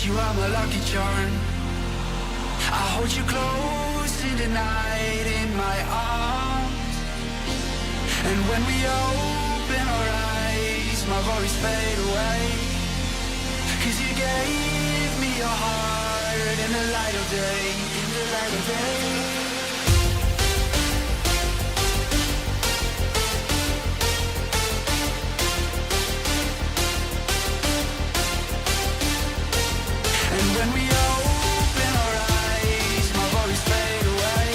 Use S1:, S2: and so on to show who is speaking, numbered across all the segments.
S1: you are my lucky charm. I hold you close in the night in my arms. And when we open our eyes, my worries fade away. 'Cause you gave me your heart in the light of day, in the light of day. When we open our eyes, my worries fade away.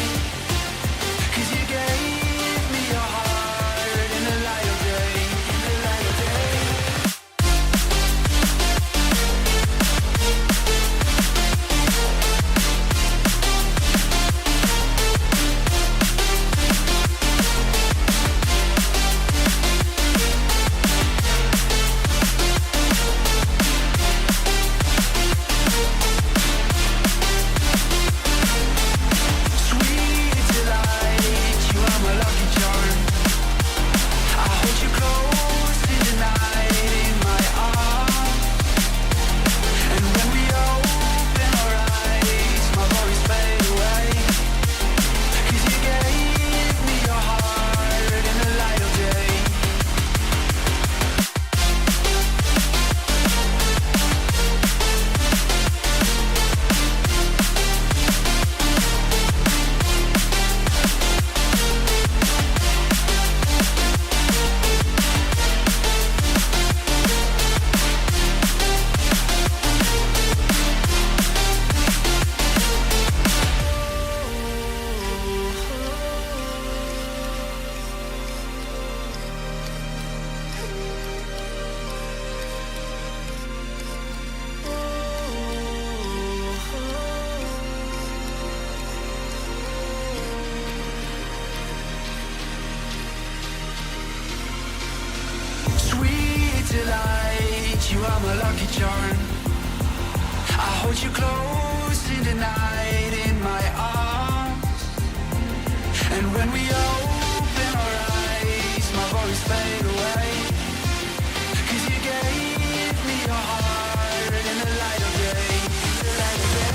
S1: 'Cause you gave me your heart in the light of day, in the light of day. You are my lucky charm. I hold you close in the night in my arms. And when we open our eyes, my worries fade away. 'Cause you gave me your heart in the light of day, in the light of day.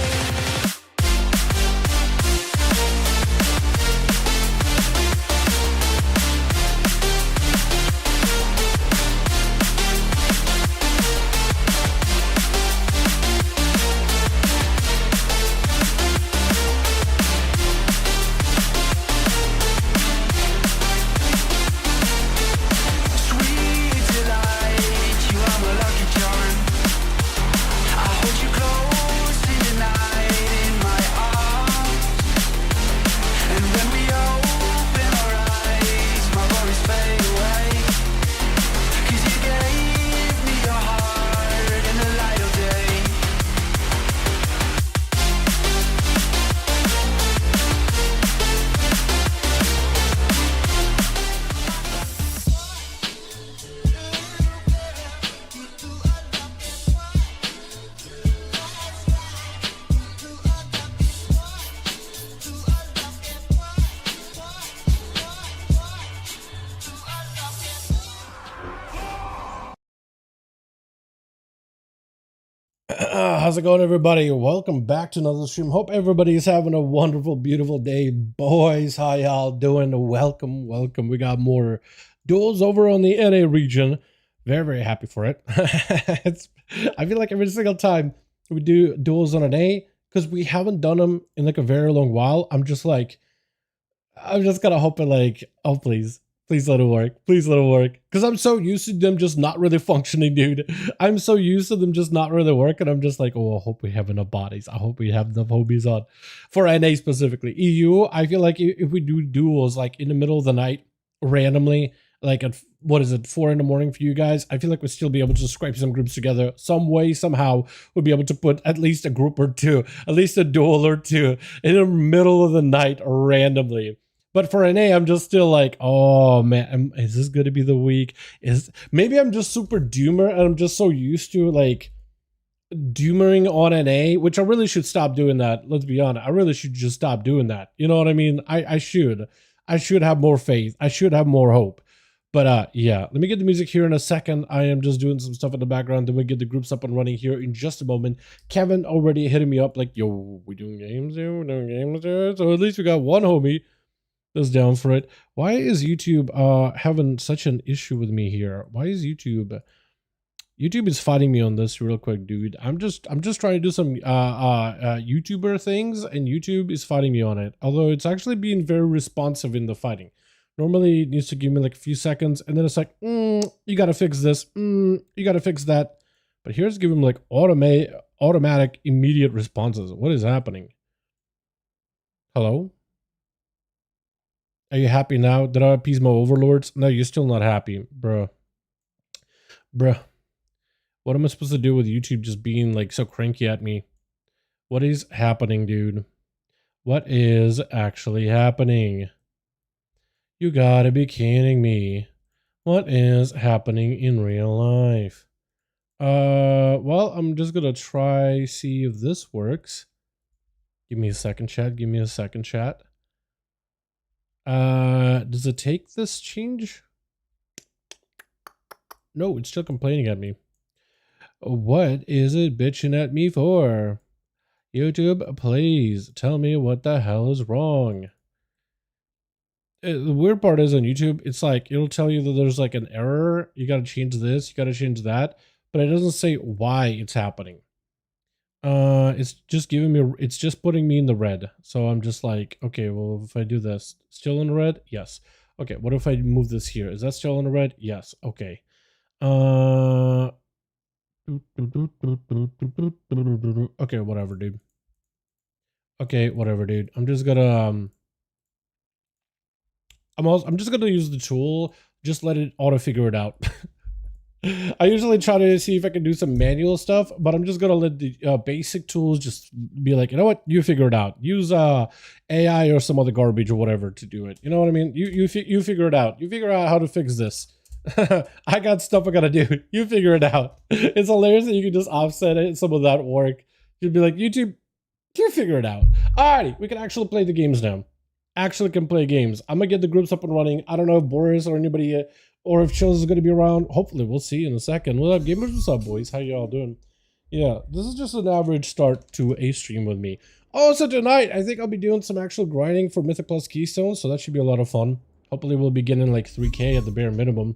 S2: How's it going, everybody? Welcome back to another stream. Hope everybody is having a wonderful, beautiful day. Boys, how y'all doing? Welcome. We got more duels over on the NA region. Very happy for it. I feel like every single time we do duels on NA, because we haven't done them in like a very long while, I'm just kind of hoping like, oh, please let it work. Please let it work. Because I'm so used to them just not really functioning, dude. I'm so used to them just not really working. I'm just like, oh, I hope we have enough bodies. I hope we have enough hobies on. For NA specifically. EU, I feel like if we do duels like in the middle of the night, randomly, like at, what is it, 4 in the morning for you guys, I feel like we'd still be able to scrape some groups together. Some way, somehow, we'll be able to put at least a group or two, at least a duel or two in the middle of the night randomly. But for NA, I'm just still like, oh man, is this going to be the week? Maybe I'm just super doomer and I'm just so used to like doomering on NA, which I really should stop doing that. Let's be honest. I really should just stop doing that. You know what I mean? I should have more faith. I should have more hope. But yeah, let me get the music here in a second. I am just doing some stuff in the background. Then we get the groups up and running here in just a moment. Kevin already hitting me up like, yo, we doing games here? We're doing games here? So at least we got one homie that's down for it. Why is YouTube having such an issue with me here? Why is YouTube is fighting me on this real quick, dude? I'm just trying to do some YouTuber things, and YouTube is fighting me on it. Although it's actually being very responsive in the fighting. Normally it needs to give me like a few seconds, and then it's like, you gotta fix this, you gotta fix that. But here's giving like automatic immediate responses. What is happening? Hello? Are you happy now? Did I appease my overlords? No, you're still not happy, bruh. Bruh. What am I supposed to do with YouTube just being like so cranky at me? What is happening, dude? What is actually happening? You gotta be kidding me. What is happening in real life? Well, I'm just gonna try see if this works. Give me a second, chat. Give me a second, chat. Does it take this change? No, it's still complaining at me. What is it bitching at me for? YouTube, please tell me what the hell is wrong. The weird part is on YouTube, it's like, it'll tell you that there's like an error. You got to change this, you got to change that, but it doesn't say why it's happening. It's just giving me, it's just putting me in the red. So I'm just like, okay, well, if I do this, still in the red? Yes. Okay, what if I move this here? Is that still in the red? Yes. Okay. Okay, whatever, dude. Okay, whatever, dude. I'm just gonna I'm just gonna use the tool, just let it auto figure it out. I usually try to see if I can do some manual stuff, but I'm just gonna let the basic tools just be like, you know what, you figure it out. Use AI or some other garbage or whatever to do it. You know what I mean? You figure it out. You figure out how to fix this. I got stuff I gotta do. You figure it out. It's hilarious that you can just offset it. Some of that work. You'd be like, YouTube, you figure it out. Alrighty, we can actually play the games now. Actually can play games. I'm gonna get the groups up and running. I don't know if Boris or anybody or if Chills is gonna be around. Hopefully we'll see in a second. What up, gamers? What's up, boys? How y'all doing? Yeah, this is just an average start to a stream with me. Also tonight, I think I'll be doing some actual grinding for Mythic Plus Keystones, so that should be a lot of fun. Hopefully we'll be getting like 3K at the bare minimum.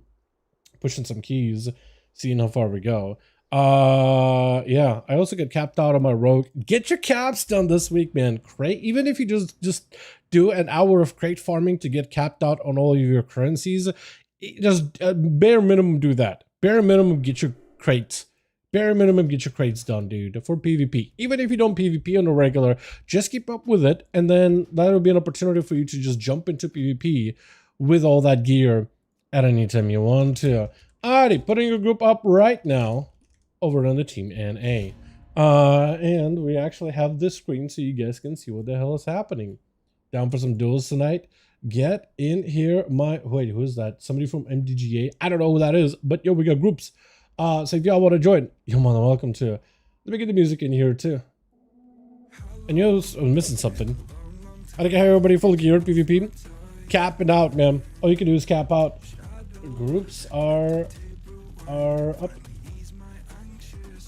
S2: Pushing some keys, seeing how far we go. Yeah, I also get capped out on my rogue. Get your caps done this week, man. Crate, even if you just do an hour of crate farming to get capped out on all of your currencies, just bare minimum do that. Bare minimum get your crates. Bare minimum get your crates done, dude, for PvP. Even if you don't PvP on a regular, just keep up with it, and then that'll be an opportunity for you to just jump into PvP with all that gear at any time you want to. Alrighty, putting your group up right now over on the team NA. And we actually have this screen so you guys can see what the hell is happening. Down for some duels tonight. Get in here, wait, who is that? Somebody from MDGA? I don't know who that is, but yo, we got groups. So if y'all want to join, you're more than welcome to. Let me get the music in here too. And you know, I'm missing something. I think I have everybody full gear PvP. Capping out, man. All you can do is cap out. Groups are up.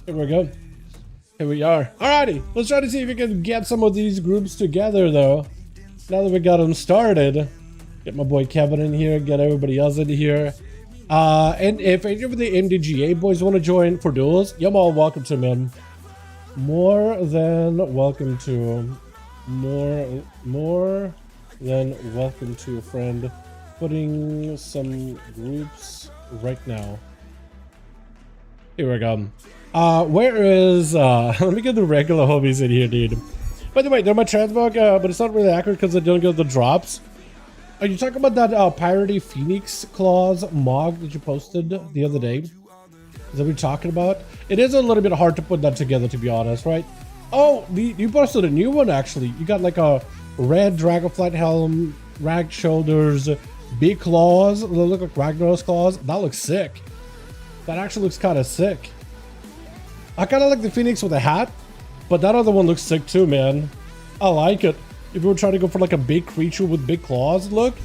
S2: Here we go. Here we are. Alrighty, let's try to see if we can get some of these groups together though. Now that we got them started. Get my boy Kevin in here, get everybody else in here. And if any of the MDGA boys want to join for duels, you're all welcome to, man. More than welcome to. More than welcome to, a friend. Putting some groups right now. Here we go. Where is let me get the regular homies in here, dude. By the way, they're my transmog, but it's not really accurate because I don't get the drops. Are you talking about that Piratey Phoenix Claws mog that you posted the other day? Is that what you're talking about? It is a little bit hard to put that together, to be honest, right? Oh, you posted a new one actually. You got like a red dragonflight helm, ragged shoulders, big claws. They look like Ragnar's claws. That looks sick. That actually looks kind of sick. I kind of like the Phoenix with a hat, but that other one looks sick too, man. I like it. If you were trying to go for like a big creature with big claws look,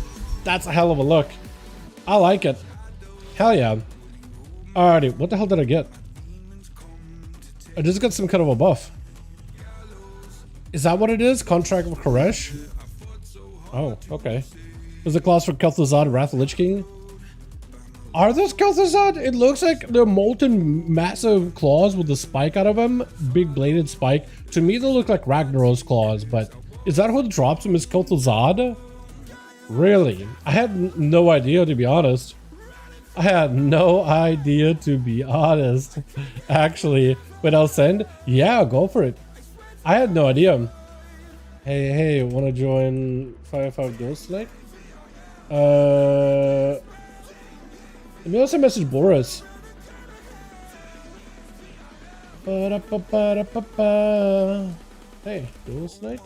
S2: that's a hell of a look. I like it. Hell yeah. Alrighty, what the hell did I get? I just got some kind of a buff. Is that what it is? Contract with Koresh? Oh, okay. There's a clause for Kel'Thuzad, Wrath of Lich King. Are those Kel'Thuzad? It looks like they're molten massive claws with a spike out of them. Big bladed spike. To me, they look like Ragnarok's claws, but is that who drops them? Is Kel'Thuzad? Really? I had no idea, to be honest. I had no idea, to be honest. Actually, but I'll send. Yeah, go for it. I had no idea. Hey, wanna join 5V5 Duels tonight? Let me also message Boris. Hey, Duels tonight?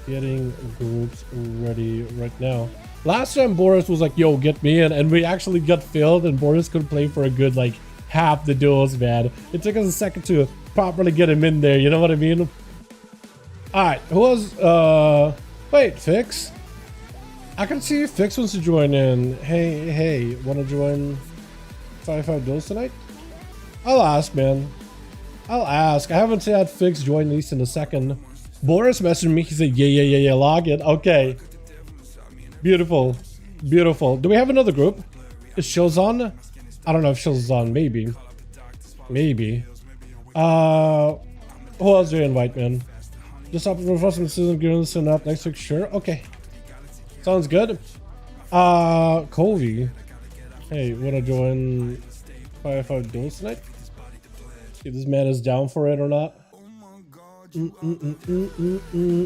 S2: Getting groups ready right now. Last time Boris was like, yo, get me in, and we actually got filled, and Boris could play for a good, like, half the duels, man. It took us a second to properly get him in there, you know what I mean? Alright, who was, wait, Fix? I can see Fix wants to join in. Hey, wanna join 5V5 Duels tonight? I'll ask, man. I'll ask. I haven't had Fix join at least in a second. Boris messaged me, he said, yeah, log in. Okay. Beautiful. Beautiful. Do we have another group? Is Shills on? I don't know if Shills is on. Maybe. Maybe. Who else do you invite, man? Just up for some season, give us an up next week. Sure. Okay. Sounds good. Covey. Hey, wanna join 5V5 Duels tonight? See if this man is down for it or not.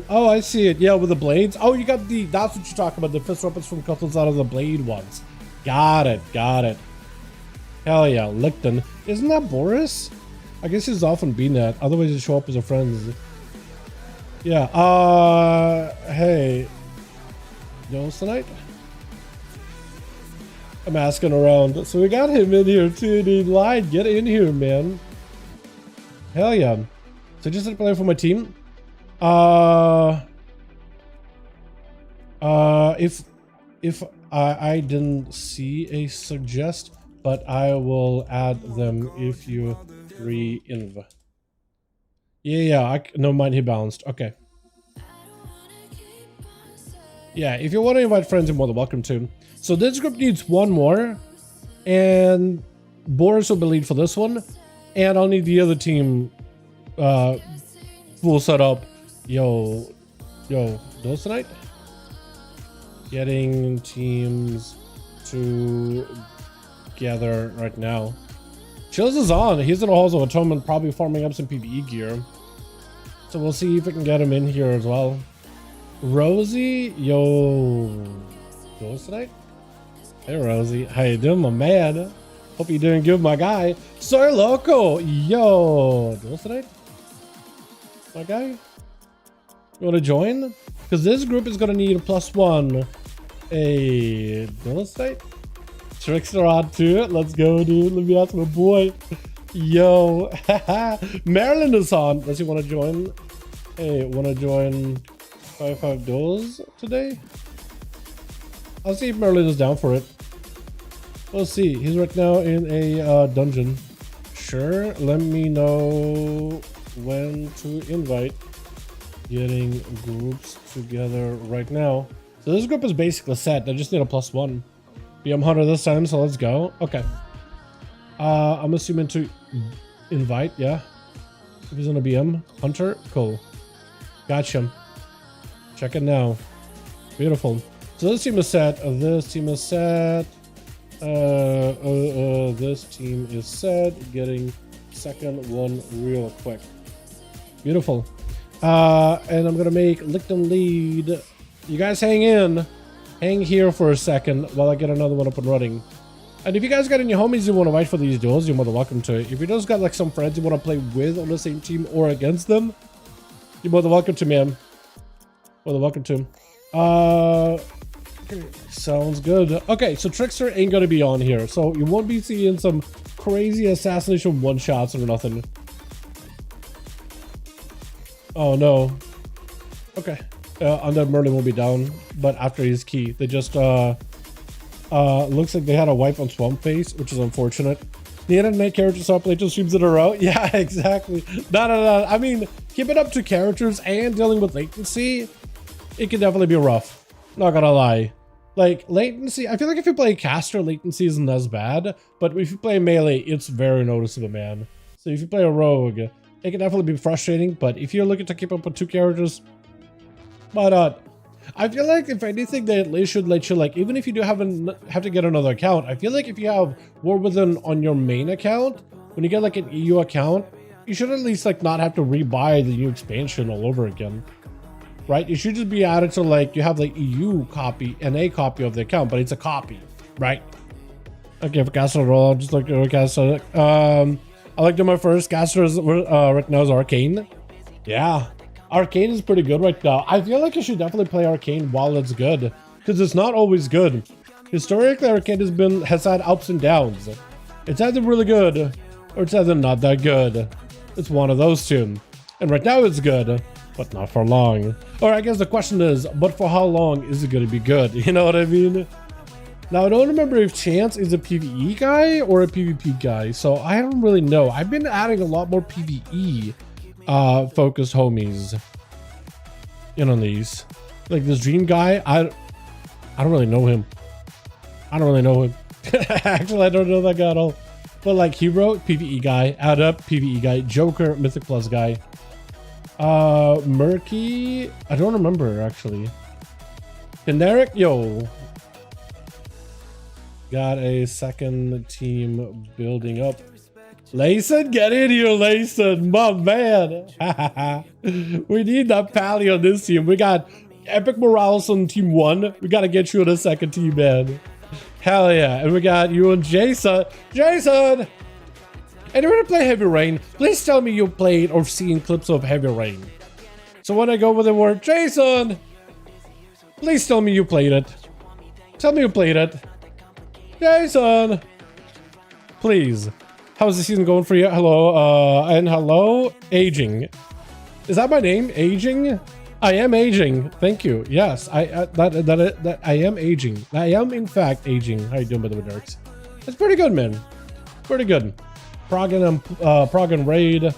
S2: Oh, I see it. Yeah, with the blades. Oh, you got the. That's what you're talking about. The fist weapons from Customs out of the blade ones. Got it. Hell yeah, Lichten. Isn't that Boris? I guess he's often been that. Otherwise, he'd show up as a friend. Yeah. Hey. Duels tonight? I'm asking around. So we got him in here too, dude. Lied. Get in here, man. Hell yeah. So just to play for my team. If I didn't see a suggest, but I will add them if you re-inv. Yeah, no mind, he bounced. Okay. Yeah, if you want to invite friends, you're more than welcome to. So this group needs one more, and Boris will be lead for this one, and I'll need the other team full setup. Yo, Duels tonight? Getting teams together right now. Chills is on. He's in the Halls of Atonement, probably farming up some PvE gear. So we'll see if we can get him in here as well. Rosie, yo, Duels tonight? Hey Rosie, how you doing, my man? Hope you're doing good, my guy. Soy Loco, yo, Duels tonight? My guy? You want to join? Because this group is going to need a +1. Hey, Duels tonight? Trickster on too. Let's go, dude. Let me ask my boy. Yo, Marilyn is on. Does he want to join? Hey, want to join 5V5 Duels today? I'll see if Marilyn is down for it. We'll see. He's right now in a dungeon. Sure. Let me know when to invite. Getting groups together right now. So this group is basically set. I just need a +1. BM Hunter this time, so let's go. Okay. I'm assuming to invite, yeah. If he's on a BM Hunter, cool. Gotcha. Check it now. Beautiful. So this team is set. This team is set. This team is set. Getting second one real quick. Beautiful. And I'm gonna make Lichten lead. You guys hang in. Hang here for a second while I get another one up and running. And if you guys got any homies you want to fight for these duels, you're more than welcome to it. If you just got like some friends you want to play with on the same team or against them, you're more than welcome to, man. More than welcome to. Sounds good. Okay, so Trickster ain't gonna be on here, so you won't be seeing some crazy assassination one-shots or nothing. Oh no. Okay. Undead Merlin will be down, but after his key, they just Looks like they had a wipe on Swamp Face, which is unfortunate. Needed to make characters start play 2 streams in a row. Yeah, exactly. No. I mean, keeping up 2 characters and dealing with latency, it can definitely be rough. Not gonna lie. Like, latency, I feel like if you play caster, latency isn't as bad. But if you play melee, it's very noticeable, man. So if you play a rogue, it can definitely be frustrating. But if you're looking to keep up with 2 characters, why not? I feel like if anything, they at least should let you, like, even if you do have to get another account, I feel like if you have War Within on your main account, when you get like an EU account, you should at least like not have to rebuy the new expansion all over again, right? It should just be added to like you have the EU copy and a copy of the account, but it's a copy, right? Okay, for caster roll, I'll just look at caster. I like my first caster right now is Arcane. Yeah. Arcane is pretty good right now. I feel like you should definitely play Arcane while it's good, because it's not always good. Historically, Arcane has had ups and downs. It's either really good or it's either not that good. It's one of those two. And right now it's good, but not for long. Or I guess the question is, but for how long is it going to be good? You know what I mean? Now, I don't remember if Chance is a PvE guy or a PvP guy, so I don't really know. I've been adding a lot more PvE focused homies in on these. Like this Dream guy, I don't really know him. Actually, I don't know that guy at all. But like Hero, PvE guy. Add Up, PvE guy. Joker, Mythic Plus guy. Murky, I don't remember actually. Generic, yo. Got a second team building up. Layson, get in here, Layson, my man. We need that pally on this team. We got Epic Morales on team 1. We got to get you on the second team, man. Hell yeah. And we got you and Jason. Jason! Anyone to play Heavy Rain? Please tell me you played or seen clips of Heavy Rain. So when I go with the word Jason, please tell me you played it. Tell me you played it. Jason! Please. How's the season going for you? Hello, and hello, Aging. Is that my name? Aging? I am aging. Thank you. Yes, I am aging. I am in fact aging. How you doing, by the way, Dirks? That's pretty good, man. Pretty good. Prog and Raid.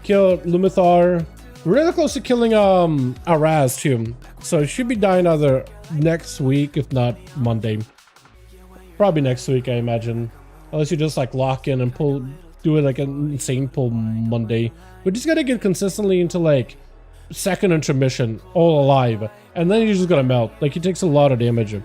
S2: Killed Lumithar. Really close to killing Araz too. So it should be dying either next week, if not Monday. Probably next week, I imagine. Unless you just like lock in and do it like an insane pull Monday. We just gotta get consistently into like second intermission, all alive, and then you're just gonna melt. Like it takes a lot of damage.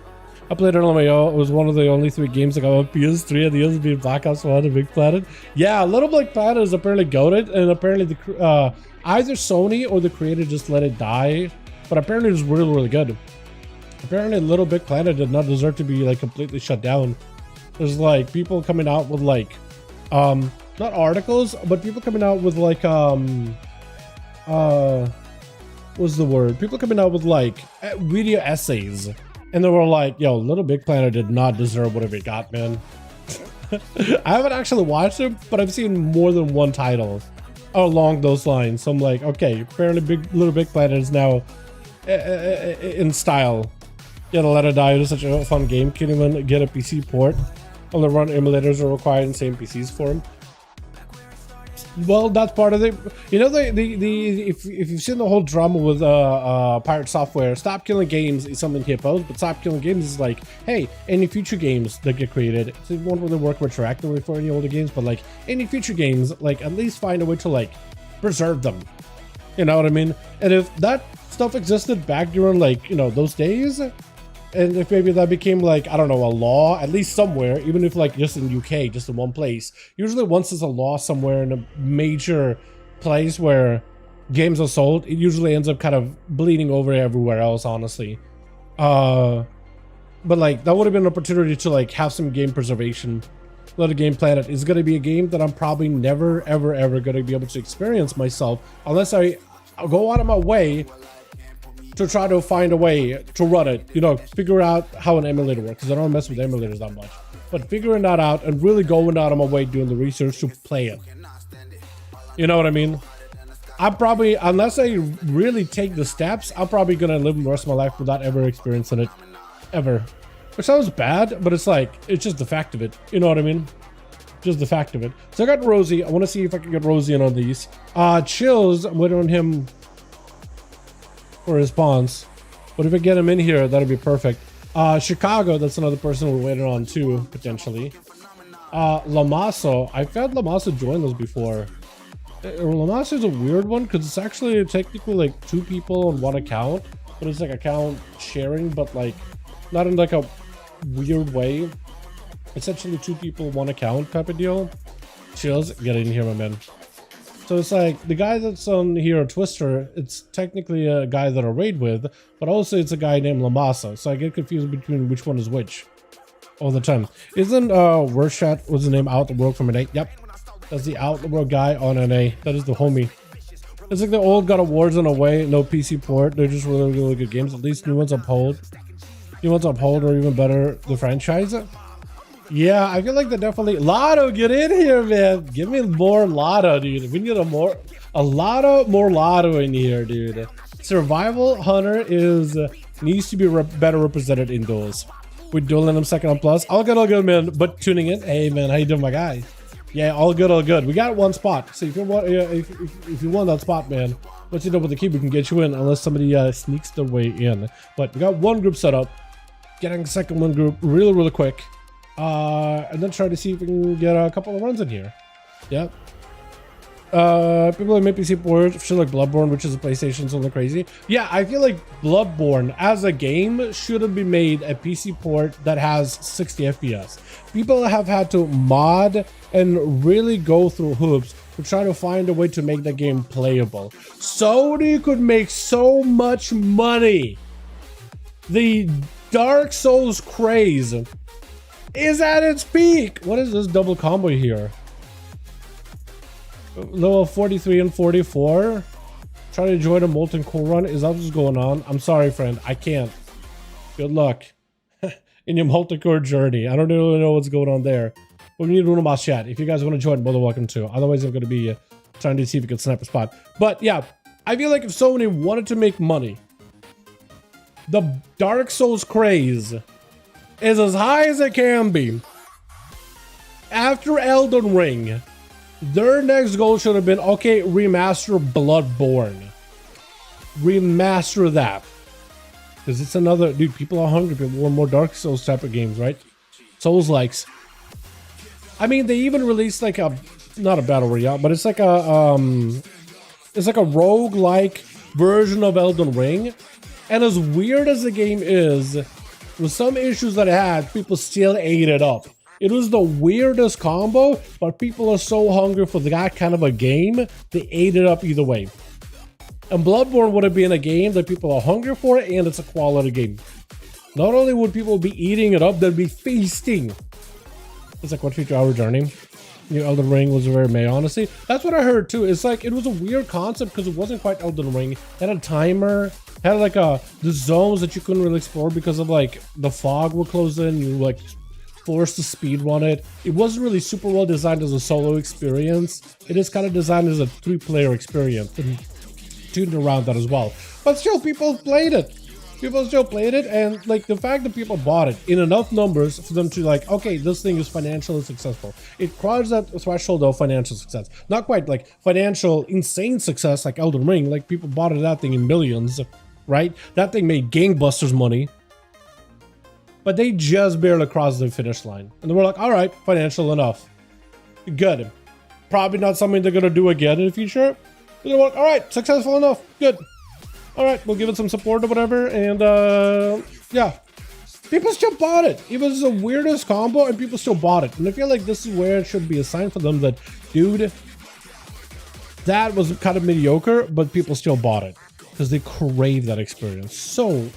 S2: I played it on my own. It was one of the only 3 games I got on PS3 and the others being Black Ops 1 and Big Planet. Yeah, Little Big Planet is apparently goated, and apparently the either Sony or the creator just let it die. But apparently it was really, really good. Apparently Little Big Planet did not deserve to be like completely shut down. There's like people coming out with like not articles, but people coming out with like what's the word? People coming out with like video essays, and they were like, yo, Little Big Planet did not deserve whatever it got, man. I haven't actually watched it, but I've seen more than one title along those lines. So I'm like, okay, apparently Little Big Planet is now in style. You gotta let it die. It is such a fun game. Can't even get a PC port. Only run emulators are required in same PCs for them. Well, that's part of it. You know, if you've seen the whole drama with Pirate Software, Stop Killing Games is something he opposed, but Stop Killing Games is like, hey, any future games that get created, so it won't really work retroactively for any older games, but like any future games, like at least find a way to like preserve them. You know what I mean? And if that stuff existed back during like, you know, those days, and if maybe that became like, I don't know, a law, at least somewhere, even if like just in UK, just in one place. Usually once there's a law somewhere in a major place where games are sold, it usually ends up kind of bleeding over everywhere else, honestly. But like, that would have been an opportunity to like have some game preservation. Little Game Planet is going to be a game that I'm probably never, ever, ever going to be able to experience myself unless I go out of my way to try to find a way to run it, you know, figure out how an emulator works, because I don't mess with emulators that much. But figuring that out and really going out of my way doing the research to play it. You know what I mean? I'm probably, unless I really take the steps, I'm probably going to live the rest of my life without ever experiencing it. Ever. Which sounds bad, but it's like, it's just the fact of it. You know what I mean? Just the fact of it. So I got Rosie. I want to see if I can get Rosie in on these. Chills, I'm waiting on him for a response. But if I get him in here, that'll be perfect. Chicago, that's another person we're waiting on too, potentially. Lamaso, I've had Lamaso join those before. Lamaso is a weird one because it's actually technically like 2 people on 1 account, but it's like account sharing, but like not in like a weird way. Essentially 2 people, 1 account type of deal. Chills, get in here, my man. So it's like the guy that's on here, Twister, it's technically a guy that I raid with, but also it's a guy named Lamasa. So I get confused between which one is which all the time. Isn't Warcraft, was the name Out the World from NA? Yep. That's the Out the World guy on NA. That is the homie. It's like the old God of Wars in a way, no PC port. They're just really, really good games. At least new ones uphold. New ones uphold or even better the franchise. Yeah, I feel like they're definitely Lotto, get in here, man. Give me more Lotto, dude. We need a Lotto, more Lotto in here, dude. Survival Hunter needs to be better represented in duels. We're dueling him second on plus. All good, man. But tuning in, hey man, how you doing, my guy? Yeah, all good, all good. We got 1 spot. So if you want, if you want that spot, man, once you know with the key, we can get you in unless somebody sneaks their way in. But we got 1 group set up. Getting the second 1 group really, really quick. And then try to see if we can get a couple of runs in here. Yep. People that make PC ports, shit like Bloodborne, which is a PlayStation, something crazy. Yeah, I feel like Bloodborne as a game should have been made a PC port that has 60 FPS. People have had to mod and really go through hoops to try to find a way to make the game playable. Sony could make so much money. The Dark Souls craze is at its peak. What is this double combo here? Level 43 and 44. Try to join a molten core run. Is that what's going on? I'm sorry, friend. I can't. Good luck in your molten core journey. I don't really know what's going on there. But we need room about chat. If you guys want to join, more than welcome to. Otherwise, I'm going to be trying to see if we can snap a spot. But yeah, I feel like if Sony wanted to make money, the Dark Souls craze is as high as it can be. After Elden Ring, their next goal should have been, okay, remaster Bloodborne. Remaster that. Because it's another, dude, people are hungry. People want more Dark Souls type of games, right? Souls likes. I mean, they even released like a, not a battle royale, but it's like a rogue-like version of Elden Ring. And as weird as the game is, with some issues that it had, people still ate it up. It was the weirdest combo, but people are so hungry for that kind of a game, they ate it up either way. And Bloodborne would have been a game that people are hungry for, and it's a quality game. Not only would people be eating it up, they'd be feasting. It's like, what, 50-hour journey? New Elden Ring was very May, honestly. That's what I heard too. It's like, it was a weird concept because it wasn't quite Elden Ring. It had a timer, had like the zones that you couldn't really explore because of like the fog would close in. You like forced to speed run it. It wasn't really super well designed as a solo experience. It is kind of designed as a 3-player experience and tuned around that as well. But still, people played it. People still played it, and like the fact that people bought it in enough numbers for them to like, okay, this thing is financially successful. It crossed that threshold of financial success. Not quite like financial insane success like Elden Ring. Like people bought that thing in millions, right? That thing made gangbusters money. But they just barely crossed the finish line. And they were like, all right, financial enough. Good. Probably not something they're going to do again in the future. But they're like, all right, successful enough. Good. All right, we'll give it some support or whatever. And yeah, people still bought it. It was the weirdest combo and people still bought it. And I feel like this is where it should be a sign for them that, dude, that was kind of mediocre, but people still bought it. Because they crave that experience so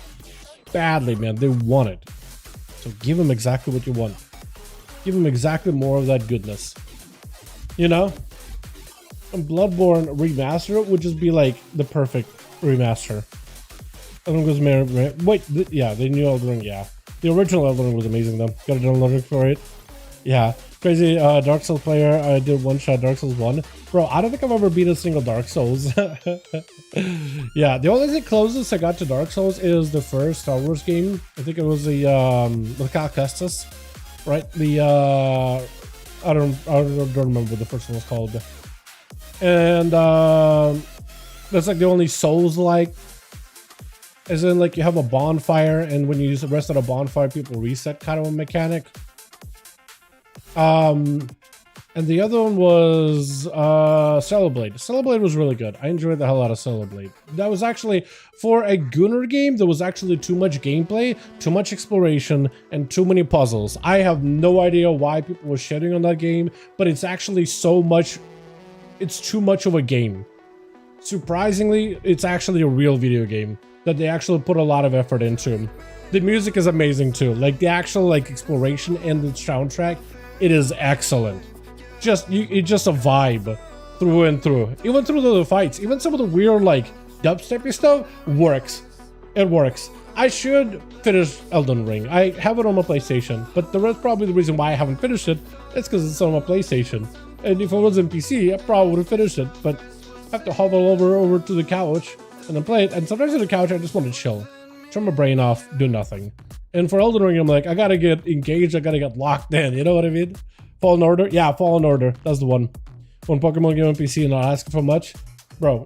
S2: badly, man. They want it. So give them exactly what you want. Give them exactly more of that goodness. You know? And Bloodborne remaster would just be like the perfect remaster. I think it was wait, yeah, the new Elden Ring, yeah. The original Elden Ring was amazing though. Got a download for it. Yeah. Crazy Dark Souls player. I did one shot Dark Souls 1. Bro, I don't think I've ever beat a single Dark Souls. Yeah, the only thing closest I got to Dark Souls is the first Star Wars game. I think it was the Cal Kestis, right? The I don't remember what the first one was called. And that's like the only Souls-like, as in like you have a bonfire, and when you use the rest of the bonfire, people reset kind of a mechanic. And the other one was Stellar Blade. Stellar Blade was really good. I enjoyed the hell out of Stellar Blade. That was actually, for a Gunner game, there was actually too much gameplay, too much exploration, and too many puzzles. I have no idea why people were shitting on that game, but it's actually so much, it's too much of a game. Surprisingly, it's actually a real video game that they actually put a lot of effort into. The music is amazing too. Like the actual like exploration and the soundtrack, it is excellent. It's just a vibe through and through. Even through the fights, even some of the weird like dubsteppy stuff works. It works. I should finish Elden Ring. I have it on my PlayStation, but the rest, probably the reason why I haven't finished it is because it's on my PlayStation. And if it was in PC, I probably would have finished it. But I have to hobble over to the couch and then play it. And sometimes on the couch, I just want to chill, turn my brain off, do nothing. And for Elden Ring, I'm like, I gotta get engaged, I gotta get locked in. You know what I mean? Fallen Order? Yeah, Fallen Order. That's the one. One Pokemon game on PC and not asking for much. Bro,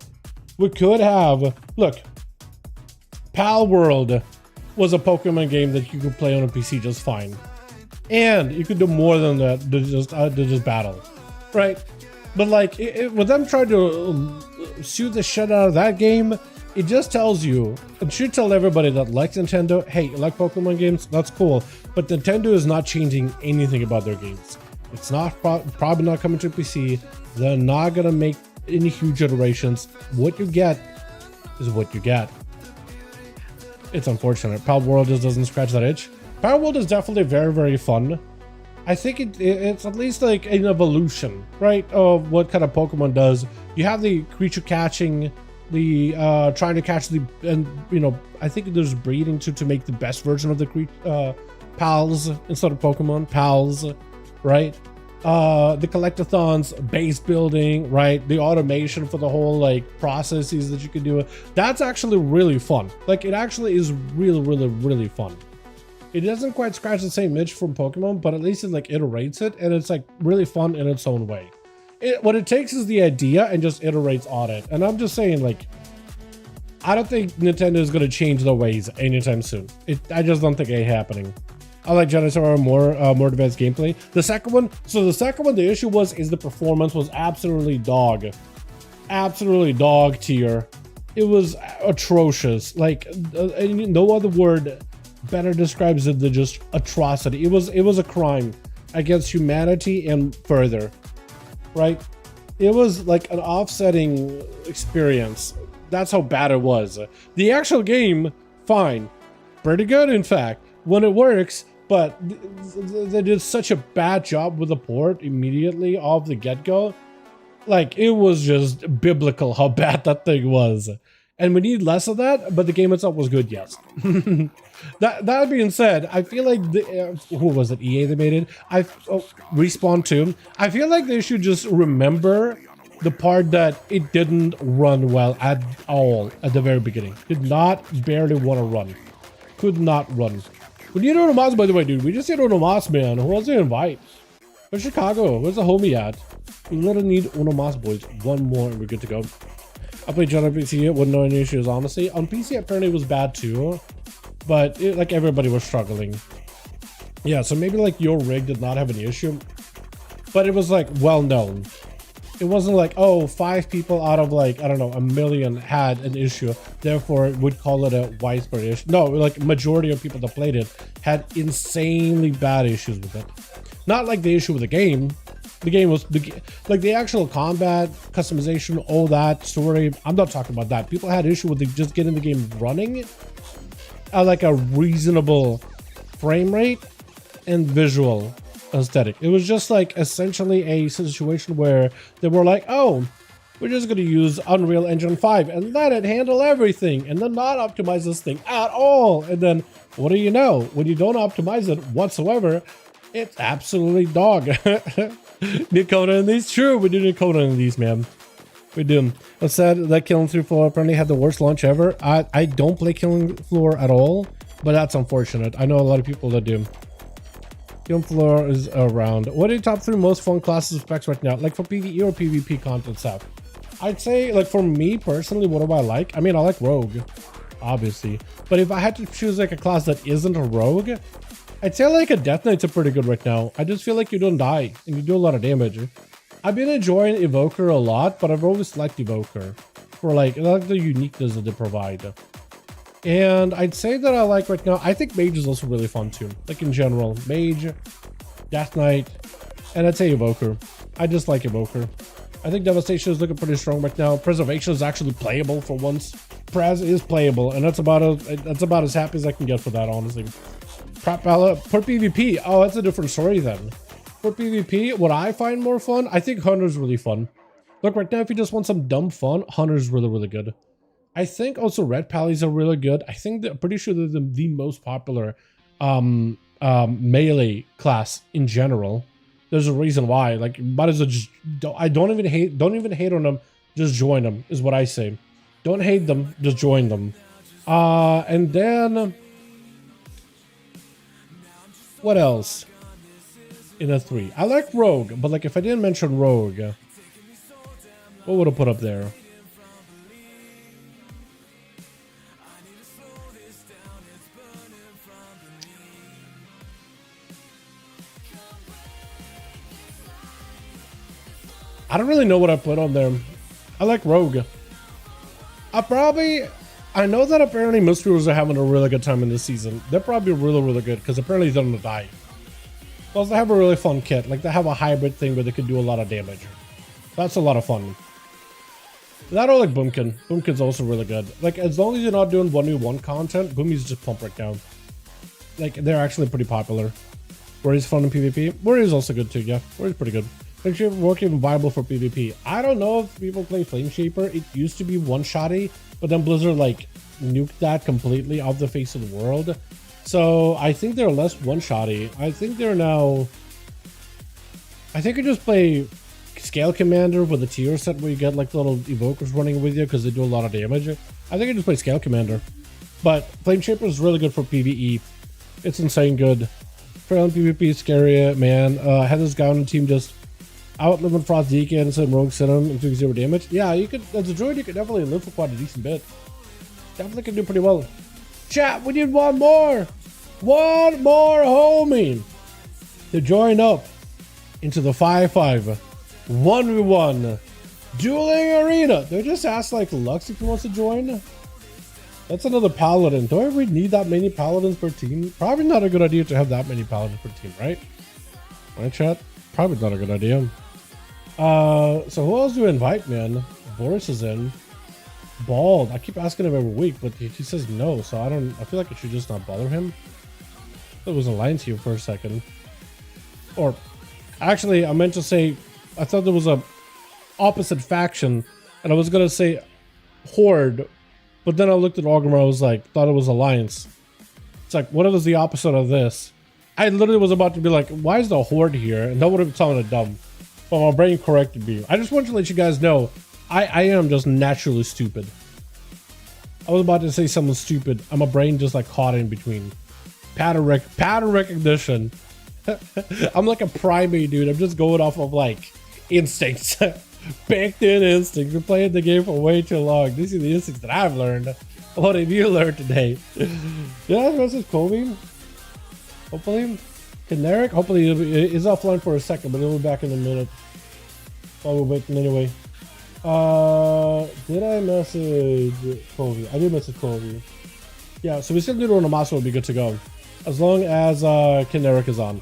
S2: we could have... Look. Pal World was a Pokemon game that you could play on a PC just fine. And you could do more than that to just battle. Right? But like, with them trying to shoot the shit out of that game, it just tells you, it should tell everybody that likes Nintendo, hey, you like Pokemon games? That's cool. But Nintendo is not changing anything about their games. It's not probably not coming to PC. They're not gonna make any huge iterations. What you get is what you get. It's unfortunate. Pal World just doesn't scratch that itch. Pal World is definitely very, very fun. I think it's at least like an evolution, right, of what kind of Pokemon does. You have the creature catching, the trying to catch the, and you know, I think there's breeding to make the best version of the pals instead of Pokemon, pals. Right, the collectathons, base building, right, the automation for the whole like processes that you can do. That's actually really fun. Like it actually is really fun. It doesn't quite scratch the same itch from Pokemon, but at least it like iterates it, and it's like really fun in its own way. What it takes is the idea and just iterates on it. And I'm just saying, like, I don't think Nintendo is going to change their ways anytime soon. I just don't think it's happening. I like Genesaur more advanced gameplay. The second one, the issue is the performance was absolutely dog tier. It was atrocious. Like no other word better describes it than just atrocity. It was a crime against humanity and further, right? It was like an offsetting experience. That's how bad it was. The actual game, fine, pretty good in fact when it works. But they did such a bad job with the port immediately off the get-go. Like, it was just biblical how bad that thing was. And we need less of that, but the game itself was good, yes. That being said, I feel like, who was it, EA that made it? Respawn 2. I feel like they should just remember the part that it didn't run well at all at the very beginning. Did not barely want to run. Could not run. We need Onomas, by the way, dude. We just need Onomas, man. Who else to invite? Where's Chicago? Where's the homie at? We literally need Onomas, boys. One more and we're good to go. I played John on PC. Wouldn't know any issues, honestly. On PC, apparently it was bad too. But like everybody was struggling. Yeah, so maybe like your rig did not have any issue. But it was like well known. It wasn't like, oh, 5 people out of like, I don't know, 1 million had an issue, therefore would call it a widespread issue. No, like majority of people that played it had insanely bad issues with it. Not like the issue with the game. The game was, like the actual combat, customization, all that story. I'm not talking about that. People had issue with just getting the game running at like a reasonable frame rate and visual aesthetic. It was just like essentially a situation where they were like, oh, we're just going to use Unreal Engine 5 and let it handle everything and then not optimize this thing at all. And then what do you know? When you don't optimize it whatsoever, It's absolutely dog. Need coda in these? True, we do need coda in these, man. We do. I said that Killing Floor apparently had the worst launch ever. I don't play Killing Floor at all, but that's unfortunate. I know a lot of people that do. Killing Floor is around. What are your top 3 most fun classes specs right now? Like for PvE or PvP content stuff? I'd say, like, for me personally, what do I like? I mean, I like Rogue, obviously. But if I had to choose like a class that isn't a Rogue, I'd say like a Death Knight's a pretty good right now. I just feel like you don't die and you do a lot of damage. I've been enjoying Evoker a lot, but I've always liked Evoker for like the uniqueness that they provide. And I'd say that I like right now, I think Mage is also really fun too. Like in general, Mage, Death Knight, and I'd say Evoker. I just like Evoker. I think Devastation is looking pretty strong right now. Preservation is actually playable for once. Prez is playable, and that's about as happy as I can get for that, honestly. Prep Bella, put PvP. Oh, that's a different story then. For PvP, what I find more fun, I think Hunter's really fun. Look, right now, if you just want some dumb fun, Hunter's really, really good. I think also Red Pallies are really good. I think I'm pretty sure they're the most popular melee class in general. There's a reason why. Like, might as well just don't even hate on them. Just join them is what I say. Don't hate them, just join them. And then what else? In a 3, I like Rogue, but like if I didn't mention Rogue, what would I put up there? I don't really know what I put on there. I like Rogue. I know that apparently most viewers are having a really good time in this season. They're probably really, really good because apparently they don't die. Plus, they have a really fun kit. Like, they have a hybrid thing where they can do a lot of damage. That's a lot of fun. That or like Boomkin. Boomkin's also really good. Like, as long as you're not doing 1v1 content, Boomy's just pump right now. Like, they're actually pretty popular. Worry's fun in PvP. Worry's also good too, yeah. Worry's pretty good. Make sure Work even viable for PvP. I don't know if people play Flame Shaper. It used to be one-shotty, but then Blizzard, like, nuked that completely off the face of the world. So I think they're less one-shotty. I think they're now... I think you just play Scale Commander with a tier set where you get like little evokers running with you because they do a lot of damage. I think I just play Scale Commander. But Flame Shaper is really good for PvE. It's insane good. For PvP, scary, man. I had this guy on the team just outlive and Frost DK and some Rogue Serum and doing 0 damage. Yeah, you could, as a droid, you could definitely live for quite a decent bit. Definitely can do pretty well. Chat, we need one more! One more homie to join up into the 5v5 1v1 dueling arena. They just asked like Lux if he wants to join. That's another paladin. Do I really need that many paladins per team? Probably not a good idea to have that many paladins per team, right? Right, chat? Probably not a good idea. So who else do you invite, man? Boris is in. Bald. I keep asking him every week, but he says no, so I feel like I should just not bother him. It was a line to you for a second. Or actually, I meant to say I thought there was a opposite faction, and I was gonna say Horde, but then I looked at Orgrimmar, I was like, thought it was Alliance. It's like, what is the opposite of this? I literally was about to be like, why is the Horde here? And that would have sounded dumb. But my brain corrected me. I just want to let you guys know, I am just naturally stupid. I was about to say something stupid, and my brain just like caught in between. Pattern recognition. I'm like a primate, dude. I'm just going off of like instincts. Baked in instincts. We're playing the game for way too long. These are the instincts that I've learned. What have you learned today? Yeah, this is Kobe. Hopefully. Caneric, hopefully he's offline for a second, but he'll be back in a minute. While we're waiting anyway. Did I message Kobe? I did message Kobe. Yeah, so we still do it on a Master, will be good to go. As long as Caneric is on.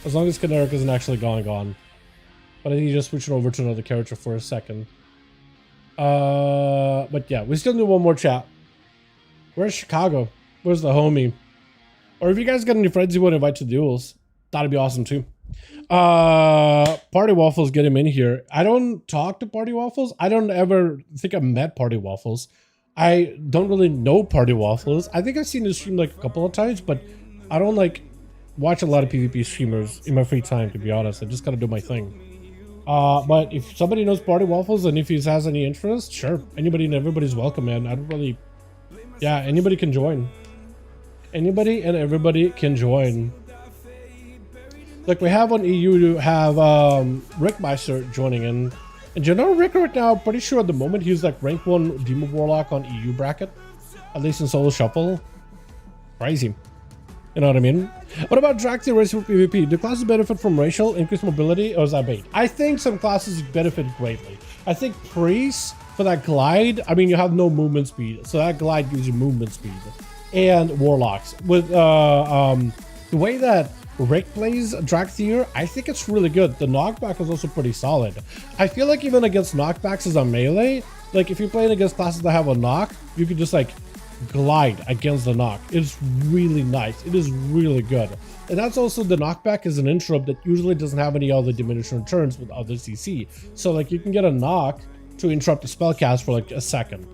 S2: As long as Caneric isn't actually gone. But I think he's just switching over to another character for a second. But yeah, we still do one more chat. Where's Chicago? Where's the homie? Or if you guys got any friends you want to invite to duels, that'd be awesome too. Party Waffles, get him in here. I don't talk to Party Waffles. I don't ever think I've met Party Waffles. I don't really know Party Waffles. I think I've seen his stream like a couple of times, but I don't like watch a lot of PvP streamers in my free time, to be honest. I just gotta do my thing. But if somebody knows Party Waffles and if he has any interest, sure. Anybody and everybody's welcome, man. I don't really... Yeah, anybody can join. Anybody and everybody can join. Like, we have on EU to have Rickmeister joining in. And you know Rick right now, I'm pretty sure at the moment he's like rank 1 Demon Warlock on EU bracket. At least in Solo Shuffle. Crazy. You know what I mean? What about Draxia Race for PvP? Do classes benefit from racial, increased mobility, or is that bait? I think some classes benefit greatly. I think Priest, for that glide, I mean, you have no movement speed, so that glide gives you movement speed. And Warlocks. With the way that Rick plays Draxia, I think it's really good. The knockback is also pretty solid. I feel like even against knockbacks as a melee, like if you're playing against classes that have a knock, you can just like glide against the knock. It's really nice. It is really good. And that's also, the knockback is an interrupt that usually doesn't have any other diminishing returns with other CC. So like you can get a knock to interrupt a spell cast for like a second.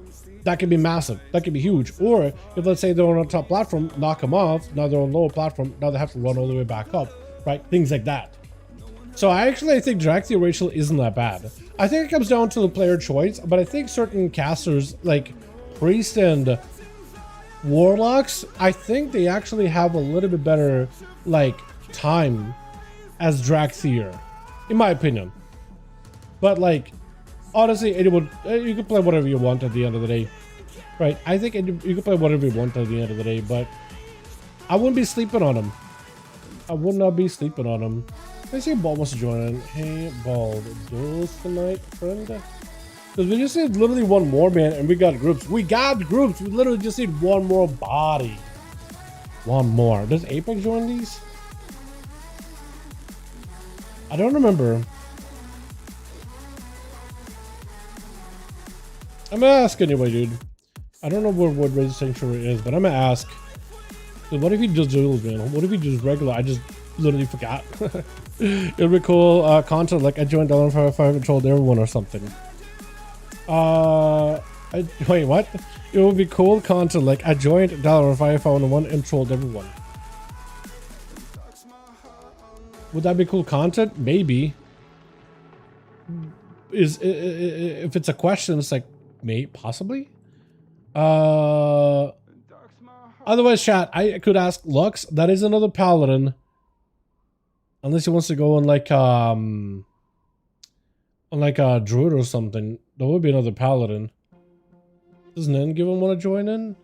S2: That can be massive. That can be huge. Or if let's say they're on a top platform, knock them off. Now they're on lower platform. Now they have to run all the way back up, right? Things like that. So I think Draxia Racial isn't that bad. I think it comes down to the player choice, but I think certain casters like Priest and Warlocks, I think they actually have a little bit better like time as Draxia, in my opinion. But like honestly, anyone, you can play whatever you want at the end of the day, right? I think you can play whatever you want at the end of the day, but I wouldn't be sleeping on them. I would not be sleeping on them. I see Bald wants to join in. Hey Bald, duels tonight, friend? Because we just need literally one more, man, and we got groups. We got groups. We literally just need one more body. One more. Does Apex join these? I don't remember. I'm gonna ask anyway, dude. I don't know what Raise Sanctuary is, but I'm gonna ask. What if he just duels, man? What if he just regular? I just literally forgot. It'd be cool content like I joined Dalaran 5V5 and trolled everyone or something. Wait, what? It would be cool content like I joined Dalaran 5V5 1 and trolled everyone. Would that be cool content? Maybe. If it's a question, it's like maybe possibly. Otherwise, chat, I could ask Lux. That is another paladin. Unless he wants to go on like a druid or something. There would be another paladin. Does Nengiven want to join in?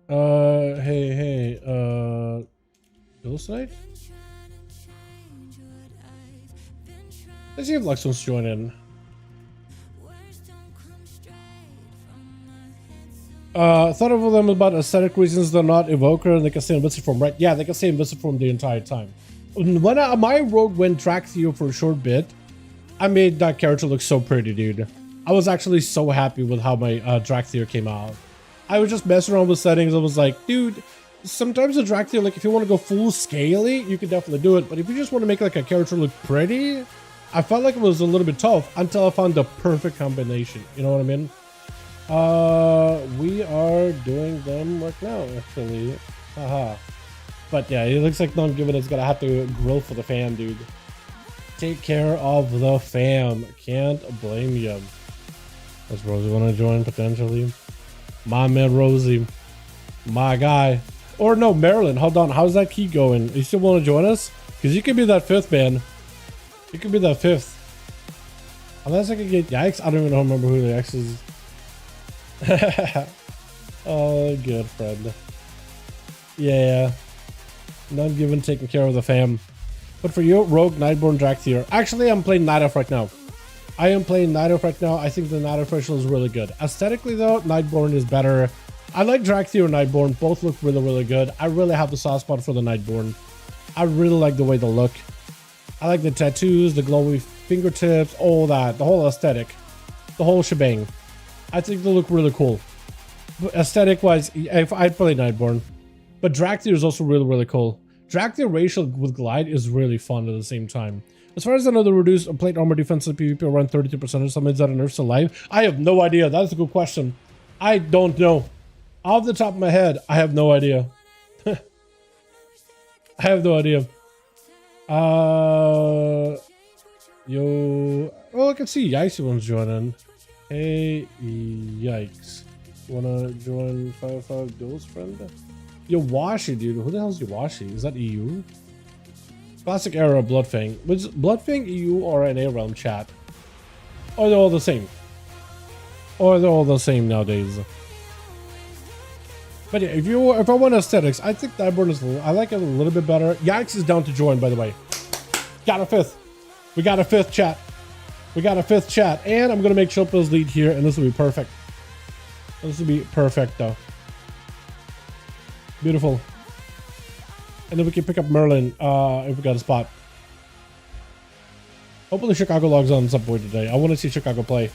S2: Hey, Duels tonight? Let's see if Lux wants to join in. Thought of them about aesthetic reasons. They're not evoker and they can stay in Viscid form, right? Yeah, they can stay in Viscid form the entire time. When my rogue went Draxia for a short bit, I made that character look so pretty, dude. I was actually so happy with how my Draxia came out. I was just messing around with settings. I was like, dude, sometimes the Draxia, like if you want to go full scaly, you can definitely do it. But if you just want to make like a character look pretty, I felt like it was a little bit tough until I found the perfect combination. You know what I mean? We are doing them right now, actually. Haha. But yeah, it looks like Nengiven is gonna have to grill for the fam, dude. Take care of the fam. Can't blame you. Does Rosie want to join potentially? My man Rosie. My guy. Or no, Marilyn. Hold on. How's that key going? You still want to join us? Because you could be that fifth, man. You could be that fifth. Unless I could get yikes. I don't even remember who the X is. Oh, good friend. Yeah. Nengiven taking care of the fam. But for you, Rogue, Nightborn, Draxia. Actually, I'm playing Night Elf right now. I am playing Night Elf right now. I think the Night Elf racial is really good. Aesthetically, though, Nightborn is better. I like Draxia or Nightborn. Both look really, really good. I really have the soft spot for the Nightborn. I really like the way they look. I like the tattoos, the glowy fingertips, all that. The whole aesthetic. The whole shebang. I think they look really cool. Aesthetic-wise, I'd play Nightborn. But Draxia is also really, really cool. Draxia racial with glide is really fun at the same time. As far as I know, the reduced plate armor defense in PvP around 32% or something. Is that a nerf still live? I have no idea. That's a good question. I don't know. Off the top of my head, I have no idea. I I have no idea. Yo, oh, I can see Yikes wants to join in. Hey, Yikes. Wanna join 5V5 Duels, friend? Yo, Washi, dude. Who the hell's Washi? Is that EU? Classic era Bloodfang. Was Bloodfang EU or an A-Realm chat? Or they're all the same? Or they're all the same nowadays? But yeah, if I want aesthetics, I think that board is, I like it a little bit better. Yikes is down to join, by the way. Got a 5th. We got a 5th chat. We got a 5th chat. And I'm going to make Chilpil's lead here, and this will be perfect. This will be perfect, though. Beautiful. And then we can pick up Merlin if we got a spot. Hopefully Chicago logs on at some point today. I want to see Chicago play.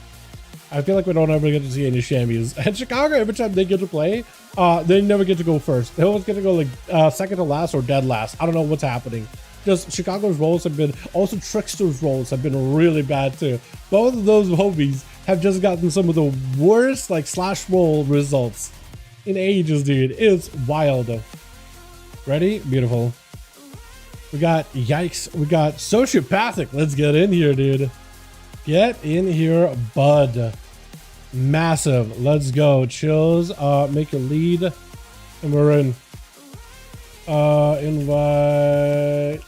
S2: I feel like we don't ever get to see any shammies. And Chicago, every time they get to play, they never get to go first. They always get to go like second to last or dead last. I don't know what's happening. Just Chicago's roles have been, also Trickster's roles have been really bad too. Both of those homies have just gotten some of the worst like slash roll results in ages, dude. It's wild. Ready? Beautiful. We got Yikes. We got Sociopathic. Let's get in here, dude. Get in here, bud. Massive. Let's go. Chills. Make a lead. And we're in. Invite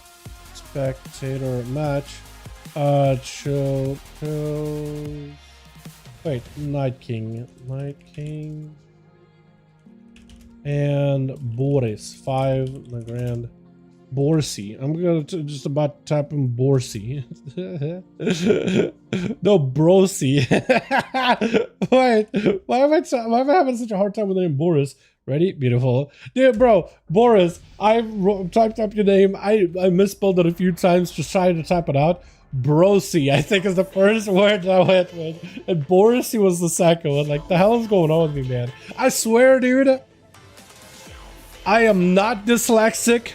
S2: spectator match. Chill pills. Wait, Night King. Night King. And Boris. 5 Legrand. Borsi. I'm gonna just about type in Borsi. No, Brosi. Wait, why am I having such a hard time with the name Boris? Ready? Beautiful. Dude, bro, Boris, I typed up your name. I misspelled it a few times just trying to type it out. Brosi, I think, is the first word I went with. And Borsi was the second one. Like, the hell is going on with me, man? I swear, dude, I am not dyslexic.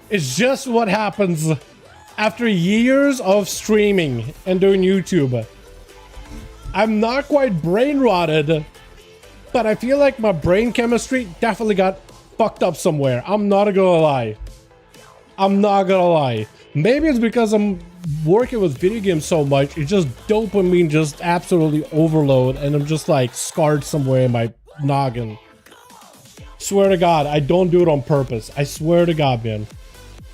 S2: It's just what happens after years of streaming and doing YouTube. I'm not quite brain rotted, but I feel like my brain chemistry definitely got fucked up somewhere. I'm not gonna lie. I'm not gonna lie. Maybe it's because I'm working with video games so much. It's just dopamine just absolutely overload, and I'm just like scarred somewhere in my noggin. Swear to God, I don't do it on purpose. I swear to God, man.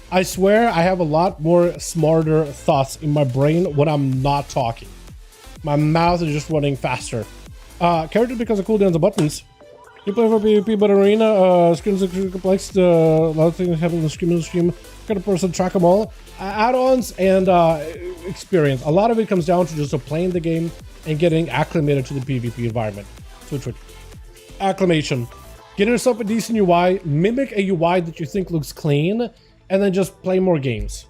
S2: I swear I have a lot more smarter thoughts in my brain when I'm not talking. My mouth is just running faster. Character because of cooldowns and buttons. You play for PvP, but arena, screens are complex, a lot of things happen in the stream. Kind of person track them all. Add-ons and experience. A lot of it comes down to just playing the game and getting acclimated to the PvP environment. Switch. Acclimation. Get yourself a decent UI, mimic a UI that you think looks clean, and then just play more games.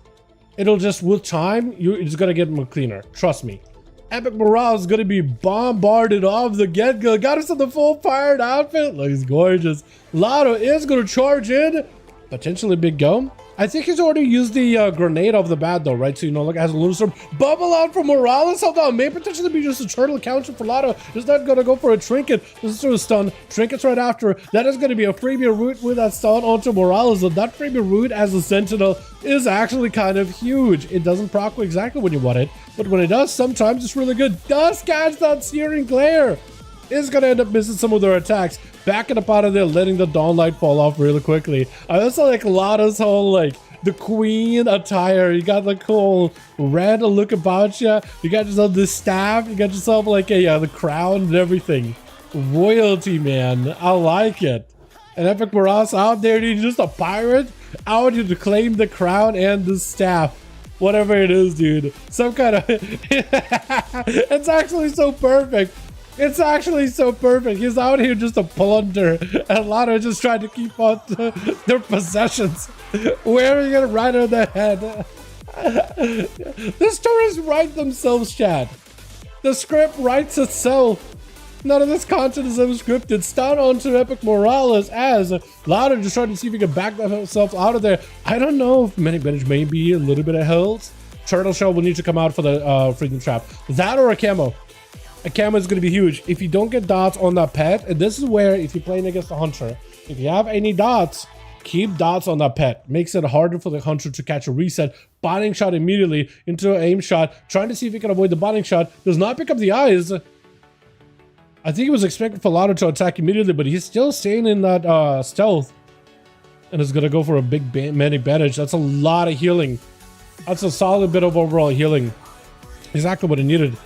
S2: It'll just, with time, it's gonna get more cleaner. Trust me. Epic Morale is gonna be bombarded off the get-go. Got us in the full fired outfit. Looks gorgeous. Lotto is gonna charge in. Potentially big go. I think he's already used the grenade off the bat though, right? So, you know, like, has a little storm. Bubble out from Morales. Hold on, may potentially be just a turtle counter for Lotto. He's not gonna go for a trinket. This is sort of stun. Trinkets right after. That is gonna be a freebie root with that stun onto Morales. And that freebie root as a sentinel is actually kind of huge. It doesn't proc exactly when you want it, but when it does, sometimes it's really good. Does catch that searing glare. Is gonna end up missing some of their attacks. Backing up out of there, letting the dawn light fall off really quickly. I also like Lotta's whole, like, the queen attire. You got like whole random look about you. You got yourself this staff. You got yourself like a the crown and everything. Royalty, man. I like it. And Epic Morales out there, dude, just a pirate out here to claim the crown and the staff. Whatever it is, dude. Some kind of... It's actually so perfect. It's actually so perfect. He's out here just a plunder, and Lotto just trying to keep on their possessions. Wearing it right on the head. The stories write themselves, Chad. The script writes itself. None of this content is unscripted. Stun onto Epic Morales as Lotto just trying to see if he can back himself out of there. I don't know if many bench may be a little bit of health. Turtle Shell will need to come out for the Freedom Trap. That or a camo. A camo is going to be huge. If you don't get dots on that pet, and this is where, if you're playing against a hunter, if you have any dots, Keep dots on that pet. Makes it harder for the hunter to catch a reset. Botting shot immediately into an aim shot. Trying to see if he can avoid the botting shot. Does not pick up the eyes. I think he was expecting Falado to attack immediately, but he's still staying in that stealth. And is going to go for a big man advantage. That's a lot of healing. That's a solid bit of overall healing. Exactly what he needed.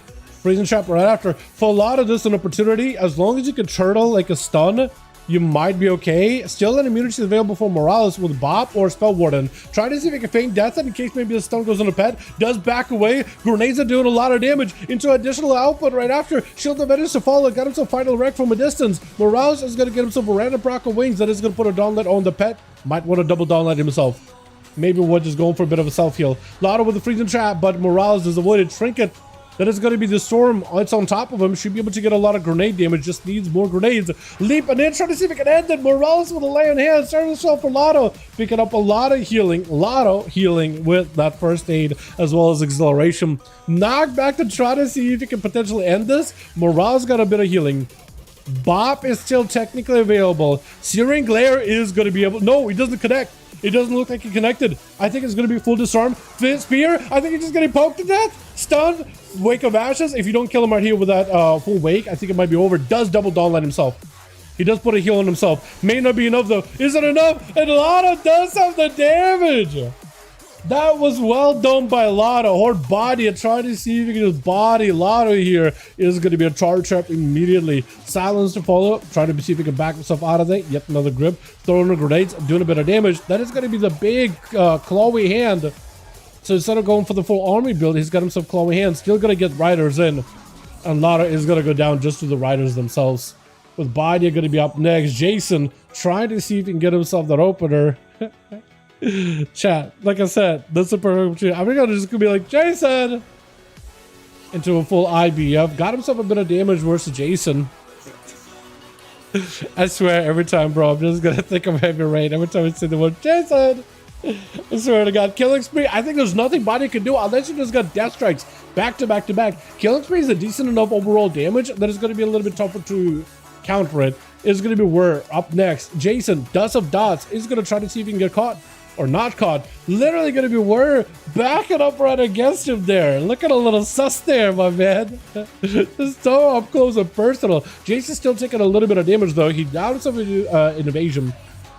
S2: Freezing trap right after. Falado, this is an opportunity. As long as you can turtle like a stun, you might be okay. Still an immunity available for Morales with Bop or Spell Warden. Trying to see if he can feign death in case maybe the stun goes on a pet. Does back away. Grenades are doing a lot of damage into additional output right after. Shield of Edge to follow. Got himself final wreck from a distance. Morales is going to get himself a random proc of wings that is going to put a downlet on the pet. Might want to double downlet himself. Maybe we're just going for a bit of a self-heal. Lotto with the freezing trap, but Morales is avoided. Trinket. That is going to be the storm. It's on top of him. Should be able to get a lot of grenade damage. Just needs more grenades. Leap and then try to see if he can end it. Morales with a lay on hand. Starting himself for Lotto. Picking up a lot of healing. Lotto healing with that first aid as well as acceleration. Knock back to try to see if he can potentially end this. Morales got a bit of healing. Bop is still technically available. Searing Glare is going to be able... No, he doesn't connect. It doesn't look like he connected. I think it's going to be full disarm. Spear. I think he's just getting poked to death. Stunned. Wake of Ashes. If you don't kill him right here with that full wake, I think it might be over. Does double downlight himself. He does put a heal on himself. May not be enough though. Is it enough? And Lotto does have the damage. That was well done by Lotto. Hard body. I'm trying to see if you can just body Lotto here. Is going to be a charge trap immediately. Silence to follow. Trying to see if he can back himself out of there. Yet another grip. Throwing the grenades. Doing a bit of damage. That is going to be the big clawy hand. So instead of going for the full army build, he's got himself clawy hand. Still going to get riders in. And Lotto is going to go down just to the riders themselves. With body going to be up next. Jason trying to see if he can get himself that opener. Chat, like I said, that's a perfect opportunity. I'm gonna just gonna be like Jason into a full IBF. Got himself a bit of damage versus Jason. I swear, every time, bro, I'm just gonna think of Heavy Rain every time I see the word Jason. I swear to God, Killing Spree. I think there's nothing body can do unless you just got death strikes back to back to back. Killing Spree is a decent enough overall damage that it's gonna be a little bit tougher to counter it. It's gonna be Whir up next. Jason, Dust of Dots, is gonna try to see if he can get caught. Or not caught. Literally gonna be Whir backing up right against him there. Look at a little sus there, my man. Just so up close and personal. Jason's still taking a little bit of damage though. He down himself in evasion.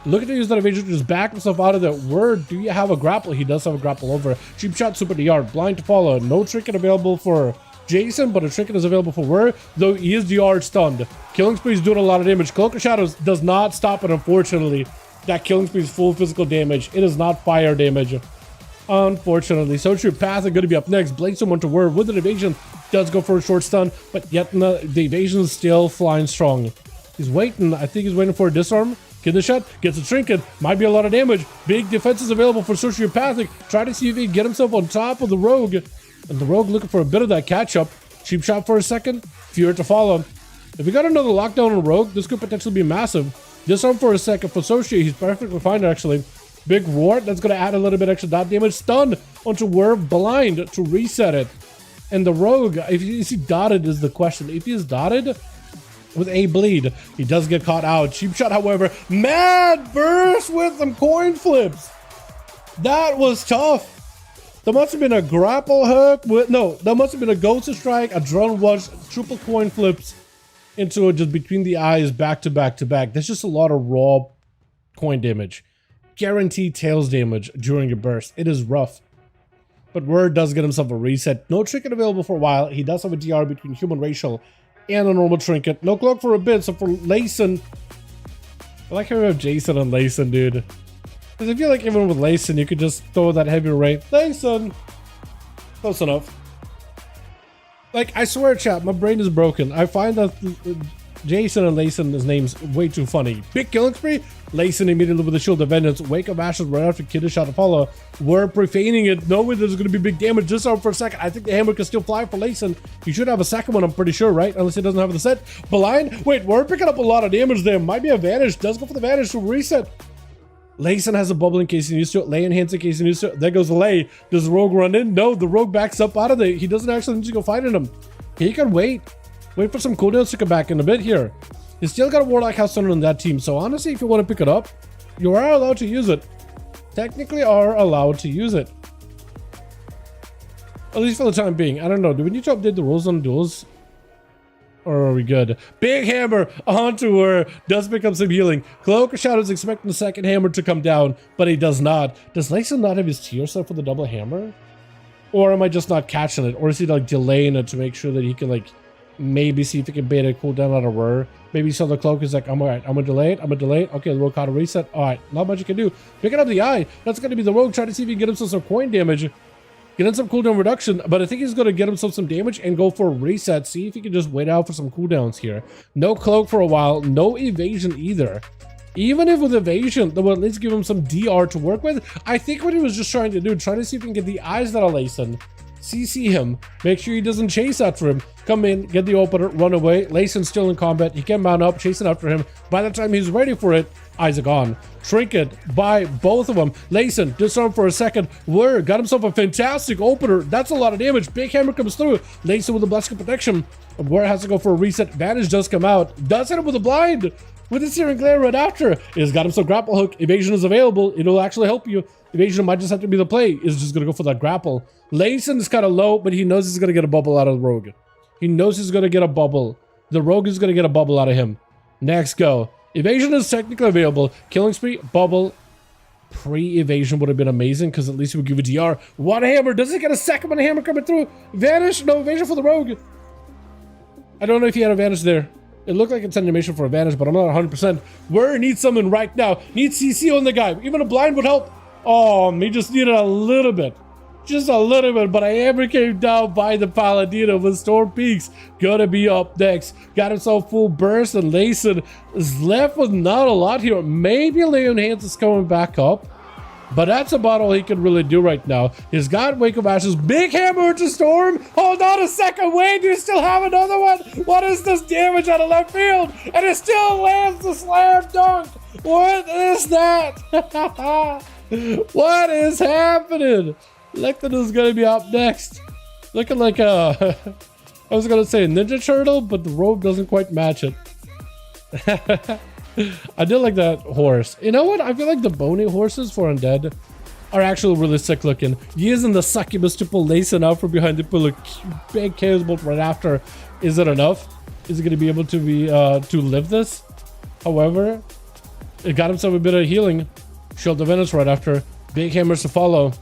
S2: Looking to use that evasion to just back himself out of there. Whir, do you have a grapple? He does have a grapple over. Cheap shot, super DR, blind to follow. No trinket available for Jason, but a trinket is available for Whir, though he is DR stunned. Killing Spree is doing a lot of damage. Cloak of Shadows does not stop it, unfortunately. That Killing Spree is full physical damage. It is not fire damage, unfortunately. So True Path are going to be up next. Blade someone to Whir with an evasion. Does go for a short stun, but yet the evasion is still flying strong. He's waiting. I think he's waiting for a disarm. Get the shot. Gets a trinket. Might be a lot of damage. Big defenses available for Sociopathic. Try to see if he can get himself on top of the Rogue. And the Rogue looking for a bit of that catch-up. Cheap shot for a second. Fear to follow. If we got another lockdown on Rogue, this could potentially be massive. Disarm for a second for Socia. He's perfectly fine, actually. Big Roar. That's going to add a little bit extra dot damage. Stun onto Whir. Blind to reset it. And the Rogue, is he dotted is the question. If he is dotted with a bleed, he does get caught out. Cheap shot, however. Mad burst with some coin flips. That was tough. There must have been a grapple hook with... No, there must have been a Ghost Strike, a Drone Rush, triple coin flips into it just between the eyes, back to back to back. There's just a lot of raw coin damage. Guaranteed tails damage during your burst. It is rough. But Whir does get himself a reset. No trinket available for a while. He does have a DR between human racial and a normal trinket. No cloak for a bit, so for Layson... I like how we have Jason and Layson, dude. Because I feel like even with Layson, you could just throw that heavy rate. Layson! Close enough. Like, I swear, chat, my brain is broken. I find that Jason and Layson, his name's way too funny. Big Killing Spree. Layson immediately with the Shield of Vengeance. Wake of Ashes right after Kiddish shot to follow. We're profaning it, knowing there's going to be big damage. Just out for a second. I think the hammer can still fly for Layson. He should have a second one, I'm pretty sure, right? Unless he doesn't have the set. Blind. Wait, we're picking up a lot of damage there. Might be a Vanish. Does go for the Vanish to reset. Layson has a bubble in case he needs to. Lay enhance in case he needs to. There goes the Lay. Does the Rogue run in? No, the Rogue backs up out of there. He doesn't actually need to go fighting him. He can wait. Wait for some cooldowns to come back in a bit here. He's still got a Warlock House Thunder on that team. So honestly, if you want to pick it up, You are allowed to use it. Technically are allowed to use it. At least for the time being. I don't know. Do we need to update the rules on duels? Or are we good? Big hammer onto her. Does pick up some healing. Cloak Shadow is expecting the second hammer to come down, but he does not. Does Lyson not have his tier set for the double hammer? Or am I just not catching it? Or is he like delaying it to make sure that he can like maybe see if he can bait a cooldown out of her? Maybe so the cloak is like, I'm alright, I'm gonna delay it, I'm gonna delay it. Okay, the rogue caught a reset. Alright, not much you can do. Picking up the eye. That's gonna be the rogue trying to see if he can get himself some coin damage. Get some cooldown reduction, but I think he's going to get himself some damage and go for a reset. See if he can just wait out for some cooldowns here. No cloak for a while, no evasion either. Even if with evasion, that will at least give him some DR to work with. I think what he was just trying to do, trying to see if he can get the eyes that are Layson. CC him, make sure he doesn't chase after him. Come in, get the opener, run away. Layson's still in combat. He can mount up, chasing after him. By the time he's ready for it, eyes are gone. Trinket by both of them. Layson disarmed for a second. Word got himself a fantastic opener. That's a lot of damage. Big hammer comes through. Layson with the blessing protection. Word has to go for a reset. Vantage does come out. Does hit him with a blind. With the searing glare right after. He's got himself grapple hook. Evasion is available. It'll actually help you. Evasion might just have to be the play. Is just gonna go for that grapple. Layson is kind of low, but he knows he's gonna get a bubble out of the rogue. He knows he's gonna get a bubble. The rogue is gonna get a bubble out of him. Next go. Evasion is technically available. Killing spree, bubble. Pre-evasion would have been amazing because at least it would give a DR. One hammer. Does he get a second one hammer coming through? Vanish. No evasion for the rogue. I don't know if he had a vanish there. It looked like it's animation for a vanish, but I'm not 100%. Where needs someone right now. Needs CC on the guy. Even a blind would help. Oh, he just needed a little bit. Just a little bit, but I ever came down by the Paladino with Storm Peaks. Gonna be up next. Got himself full burst, and Layson is left with not a lot here. Maybe Leon Hans is coming back up, but that's about all he can really do right now. He's got Wake of Ashes. Big hammer to Storm. Hold on a second. Wait, you still have another one? What is this damage out of left field? And it still lands the slam dunk. What is that? What is happening? Licton is going to be up next. Looking like a... I was going to say a Ninja Turtle, but the robe doesn't quite match it. I did like that horse. You know what? I feel like the bony horses for Undead are actually really sick looking. Using the succubus to pull Layson out from behind to pull a big chaos bolt right after. Is it enough? Is it going to be able to be to live this? However, it got himself a bit of healing. Shield of Venice right after. Big hammers to follow.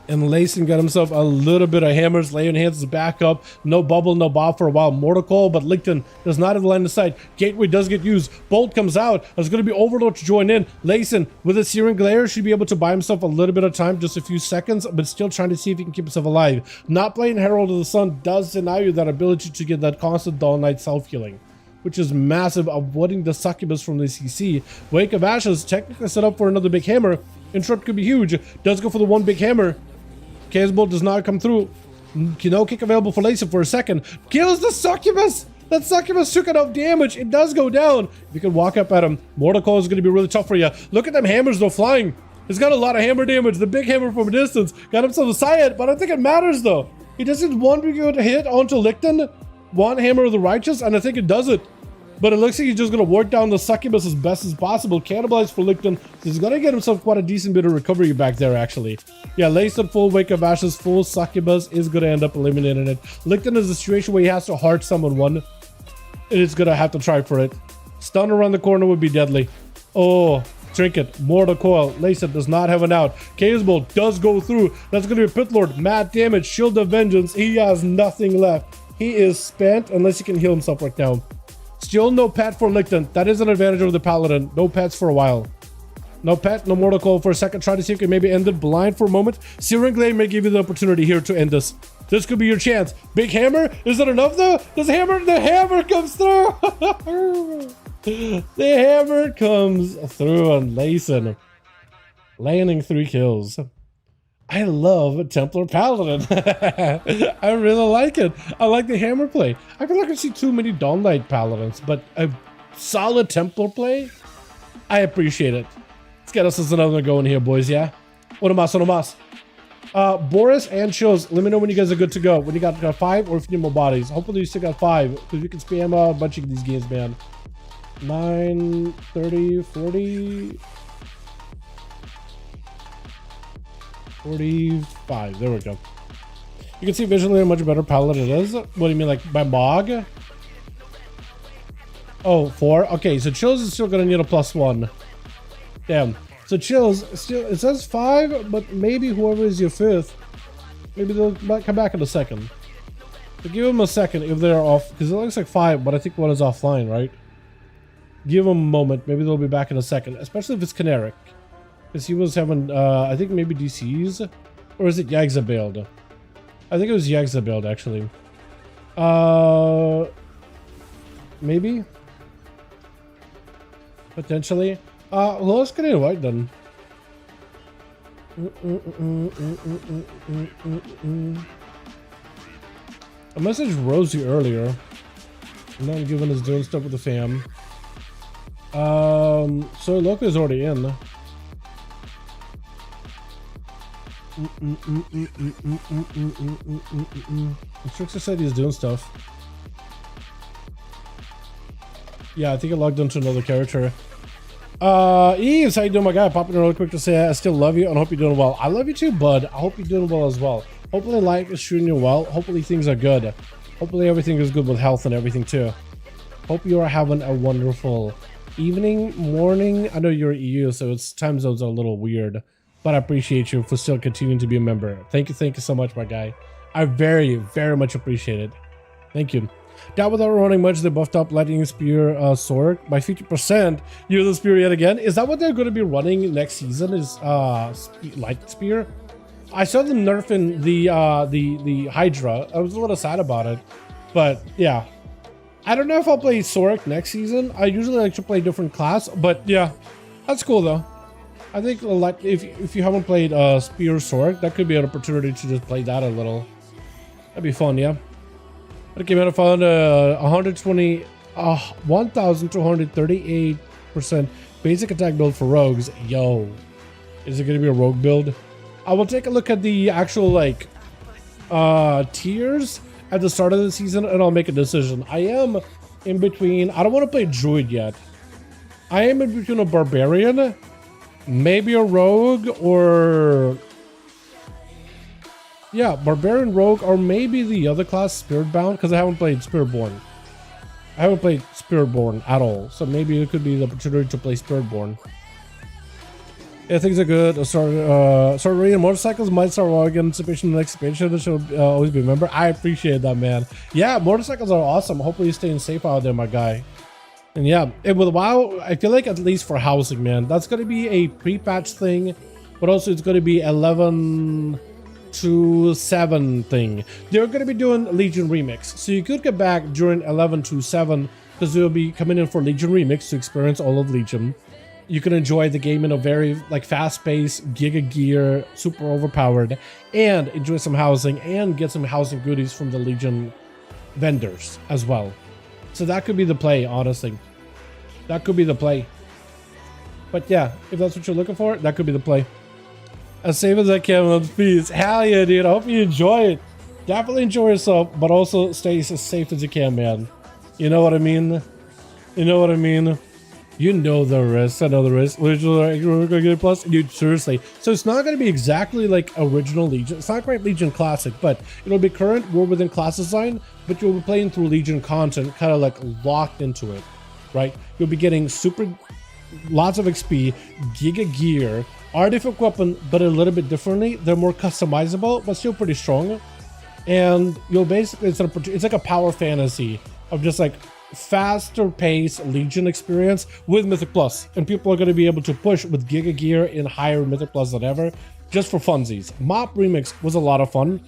S2: And Layson got himself a little bit of hammers. Leon Hands is back up. No bubble, no bob for a while. Mortal Call, but Licton does not have the line of sight. Gateway does get used. Bolt comes out. There's going to be Overlord to join in. Layson with a Searing Glare should be able to buy himself a little bit of time, just a few seconds, but still trying to see if he can keep himself alive. Not playing Herald of the Sun does deny you that ability to get that constant Dawn Knight self-healing, which is massive, avoiding the succubus from the CC. Wake of Ashes technically set up for another big hammer. Interrupt could be huge. Does go for the one big hammer. Chaos Bolt does not come through. No kick available for Layson for a second. Kills the succubus! That succubus took enough damage. It does go down. If you can walk up at him, Mortal Call is going to be really tough for you. Look at them hammers though flying. He's got a lot of hammer damage. The big hammer from a distance. Got himself a Syed, but I don't think it matters though. He just gets one big good hit onto Licton. One hammer of the righteous, and I think it does it. But it looks like he's just going to work down the succubus as best as possible. Cannibalize for Licton. He's going to get himself quite a decent bit of recovery back there, actually. Yeah, Layson full Wake of Ashes, full succubus is going to end up eliminating it. Licton is a situation where he has to hard summon one. And it's going to have to try for it. Stun around the corner would be deadly. Oh, Trinket, Mortal Coil. Layson does not have an out. Chaos Bolt does go through. That's going to be Pit Lord. Mad damage. Shield of Vengeance. He has nothing left. He is spent unless he can heal himself right now. Still no pet for Licton. That is an advantage over the Paladin. No pets for a while. No pet, no Mortal Call for a second. Try to see if you can maybe end it blind for a moment. Searing Glade may give you the opportunity here to end this. This could be your chance. Big hammer? Is it enough though? Does the hammer comes through? The hammer comes through on Layson. Landing 3 kills. I love Templar Paladin. I really like it. I like the hammer play. I feel like I see too many Dawn Knight Paladins, but a solid Templar play, I appreciate it. Let's get us another one going here, boys, yeah? Uno más. Boris and Shows, let me know when you guys are good to go. When you got 5 or if you need more bodies. Hopefully you still got 5, because we can spam a bunch of these games, man. 9, 30, 40, 45. There we go. You can see visually a much better palette it is. What do you mean, like by MOG? Oh, 4. Okay, so Chills is still gonna need a +1. Damn. So Chills still, it says 5, but maybe whoever is your 5th, maybe they'll come back in a second. So give them a second if they're off, because it looks like 5, but I think 1 is offline, right? Give them a moment. Maybe they'll be back in a second, especially if it's Caneric. Because he was having, I think maybe DCs, or is it Yagza build? I think it was Yagza build, actually. Maybe? Potentially. Well, let's get it right then. I messaged Rosie earlier. I'm not giving us doing stuff with the fam. So Loco is already in. Trixie said he's doing stuff. Yeah, I think I logged into another character. Eves, how you doing, my guy? Popping in real quick to say I still love you and hope you're doing well. I love you too, bud. I hope you're doing well as well. Hopefully life is treating you well. Hopefully things are good. Hopefully everything is good with health and everything too. Hope you are having a wonderful evening, morning. I know you're EU, so it's time zones are a little weird, but I appreciate you for still continuing to be a member. Thank you so much, my guy. I very, very much appreciate it. Thank you. Down without running much, they buffed up Lightning Spear Sword by 50%. Use the Spear yet again. Is that what they're going to be running next season? Is Light Spear? I saw them nerfing the Hydra. I was a little sad about it, but yeah. I don't know if I'll play Soric next season. I usually like to play different class, but yeah, that's cool though. I think like if you haven't played Spear Soric, that could be an opportunity to just play that a little. That'd be fun, yeah. But it came out and found 1,238% basic attack build for rogues. Yo, is it gonna be a rogue build? I will take a look at the actual like tiers at the start of the season and I'll make a decision. I am in between. I don't want to play druid yet. I am in between a barbarian, maybe a rogue, or yeah, barbarian, rogue, or maybe the other class, spiritbound, because I haven't played spiritborn. I haven't played spiritborn at all, so maybe it could be the opportunity to play spiritborn. Yeah, things are good. I started reading motorcycles. Might start logging anticipation of the next expansion. That should always be a member. I appreciate that, man. Yeah, motorcycles are awesome. Hopefully you're staying safe out there, my guy. And yeah, with WoW, I feel like at least for housing, man, that's going to be a pre-patch thing, but also it's going to be 11 to 7 thing. They're going to be doing Legion Remix, so you could get back during 11 to 7 because they'll be coming in for Legion Remix to experience all of Legion. You can enjoy the game in a very like fast-paced, giga gear, super overpowered, and enjoy some housing and get some housing goodies from the Legion vendors as well. So that could be the play, honestly. That could be the play. But yeah, if that's what you're looking for, that could be the play. As safe as I can on fees. Hell yeah, dude. I hope you enjoy it. Definitely enjoy yourself, but also stay as safe as you can, man. You know what I mean? You know what I mean? You know the risk. I know the risk. We're going to get a plus. Dude, seriously. So it's not going to be exactly like original Legion. It's not quite Legion Classic, but it'll be current War Within class design, but you'll be playing through Legion content, kind of like locked into it, right? You'll be getting lots of XP, giga gear, artifact weapon, but a little bit differently. They're more customizable, but still pretty strong. And you'll basically, it's like a power fantasy of just like faster paced Legion experience with Mythic Plus, and people are going to be able to push with Giga Gear in higher Mythic Plus than ever, just for funsies. Mop Remix was a lot of fun,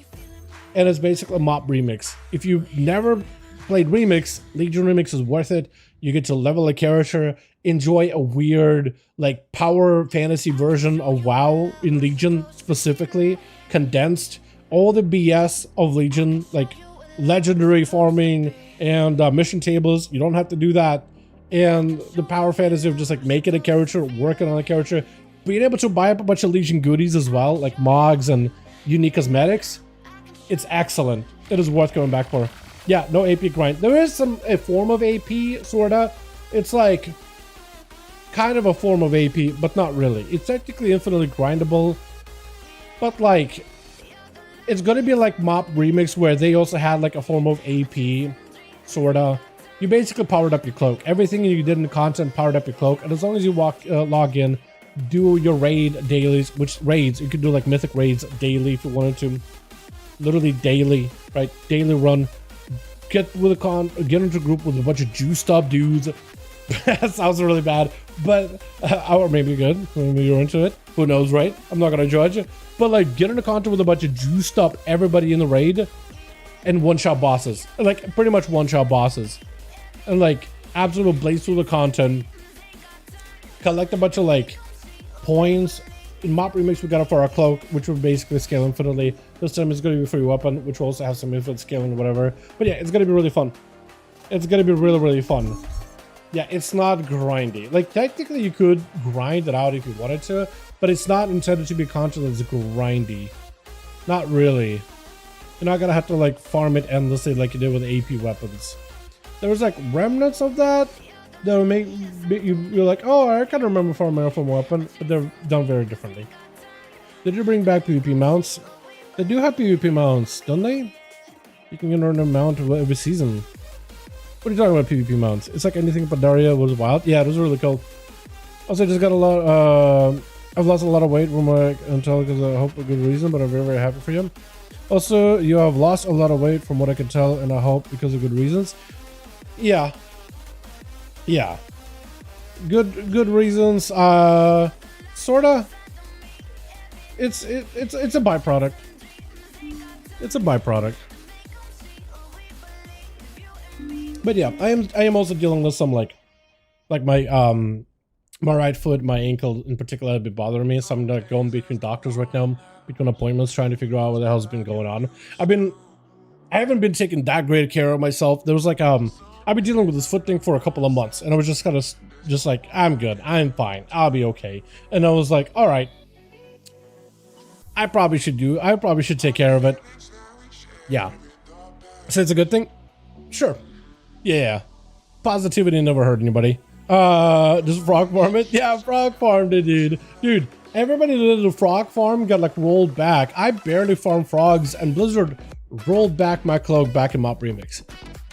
S2: and it's basically a Mop Remix. If you've never played Remix, Legion Remix is worth it. You get to level a character, enjoy a weird like power fantasy version of WoW in Legion specifically, condensed all the BS of Legion, like legendary farming and mission tables. You don't have to do that, and the power fantasy of just like making a character, working on a character, being able to buy up a bunch of Legion goodies as well, like mods and unique cosmetics. It's excellent. It is worth going back for. Yeah, no AP grind. There is a form of AP sorta, It's like kind of a form of AP, but not really. It's technically infinitely grindable, but like it's gonna be like Mop Remix, where they also had like a form of AP, sorta. You basically powered up your cloak. Everything you did in the content powered up your cloak, and as long as you log in, do your raid dailies, which raids you could do like mythic raids daily if you wanted to, literally daily, right? Daily run. Get with get into a group with a bunch of juiced up dudes. That sounds really bad, but or maybe good. Maybe you're into it. Who knows, right? I'm not gonna judge. But like, get into content with a bunch of juiced up everybody in the raid, and one-shot bosses. Like pretty much one-shot bosses, and like absolutely blaze through the content. Collect a bunch of like points. In Mop Remix, we got it for our cloak, which will basically scale infinitely. This time it's going to be for your weapon, which will also have some infinite scaling or whatever. But yeah, it's going to be really fun. It's going to be really, really fun. Yeah, it's not grindy. Like, technically, you could grind it out if you wanted to, but it's not intended to be content that's grindy. Not really. You're not going to have to, like, farm it endlessly like you did with AP weapons. There was, like, remnants of that that will make you're like, oh, I kind of remember farming from a weapon, but they're done very differently. Did you bring back PvP mounts? They do have PvP mounts, don't they? You can earn a mount every season. What are you talking about, PvP mounts? It's like anything but Daria was wild. Yeah, it was really cool. Also, I just got a lot. I've lost a lot of weight from my until because I hope a good reason, but I'm very, very happy for you. Also, you have lost a lot of weight from what I can tell, and I hope because of good reasons. Yeah. Yeah, good reasons. Sorta. It's a byproduct. It's a byproduct. But yeah, I am also dealing with some like my my right foot, my ankle in particular, have been bothering me. So I'm like going between doctors right now, between appointments, trying to figure out what the hell's been going on. I haven't been taking that great care of myself. There was like I've been dealing with this foot thing for a couple of months, and I was just kind of just like, I'm good, I'm fine, I'll be okay. And I was like, all right, I probably should take care of it. Yeah. So it's a good thing? Sure. Yeah. Positivity never hurt anybody. Just frog farm it? Yeah, frog farmed it, dude. Dude, everybody that did the frog farm got like rolled back. I barely farmed frogs, and Blizzard rolled back my cloak back in Mop Remix.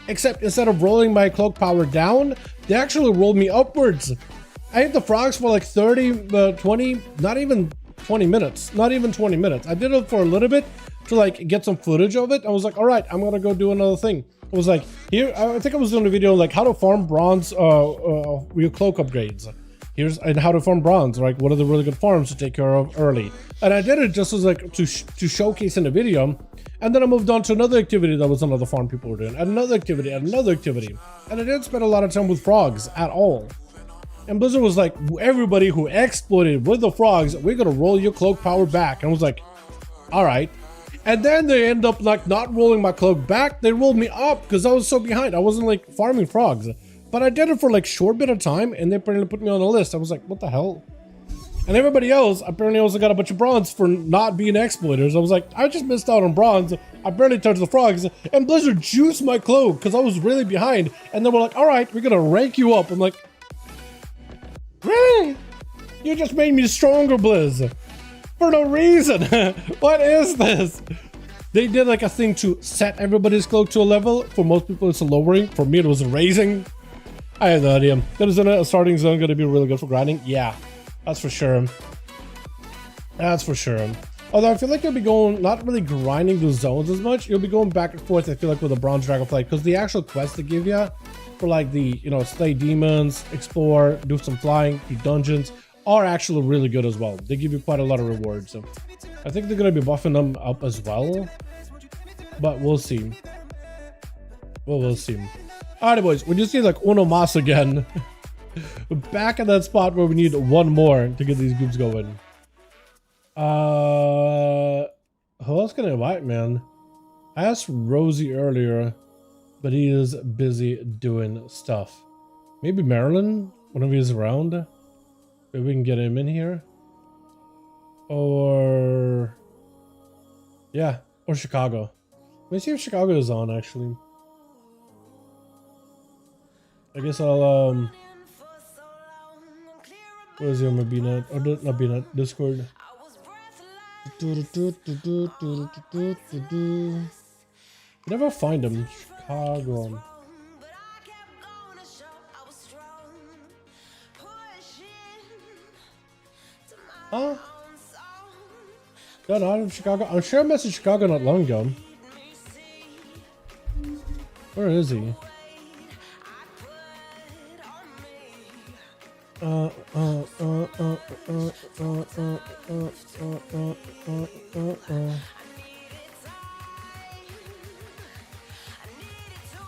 S2: Except instead of rolling my cloak power down, they actually rolled me upwards. I hit the frogs for like 20, not even 20 minutes. Not even 20 minutes. I did it for a little bit to like get some footage of it. I was like, all right, I'm gonna go do another thing. It was like, here, I think I was doing a video like how to farm bronze real cloak upgrades. And how to farm bronze, like what are the really good farms to take care of early. And I did it just as like to showcase in the video. And then I moved on to another activity that was another farm people were doing, and another activity, and another activity. And I didn't spend a lot of time with frogs at all. And Blizzard was like, everybody who exploited with the frogs, we're gonna roll your cloak power back. And I was like, all right. And then they end up like not rolling my cloak back, they rolled me up because I was so behind. I wasn't like farming frogs. But I did it for like short bit of time, and they apparently put me on the list. I was like, what the hell? And everybody else apparently also got a bunch of bronze for not being exploiters. I was like, I just missed out on bronze. I barely touched the frogs, and Blizzard juiced my cloak because I was really behind. And they were like, all right, we're gonna rank you up. I'm like, really? You just made me stronger, Blizz, for no reason. What is this? They did like a thing to set everybody's cloak to a level. For most people, it's a lowering. For me, it was a raising. I had no idea. That is a starting zone going to be really good for grinding. Yeah, that's for sure. That's for sure. Although I feel like you'll be going, not really grinding the zones as much. You'll be going back and forth, I feel like, with a bronze dragonfly, because the actual quests they give you for like the, slay demons, explore, do some flying, do dungeons, are actually really good as well. They give you quite a lot of rewards. So I think they're going to be buffing them up as well. But we'll see. Well, we'll see. Alright, boys, we just need like uno mas again. Back at that spot where we need one more to get these groups going. Who else can I invite, man? I asked Rosie earlier, but he is busy doing stuff. Maybe Maryland, whenever he's around. Maybe we can get him in here. Or yeah, or Chicago. Let me see if Chicago is on, actually. I guess I'll Where is he on my BNet? Or not BNet, Discord. Never find him. Chicago. Huh? No, not in Chicago. I'm sure I messaged Chicago not long ago. Where is he?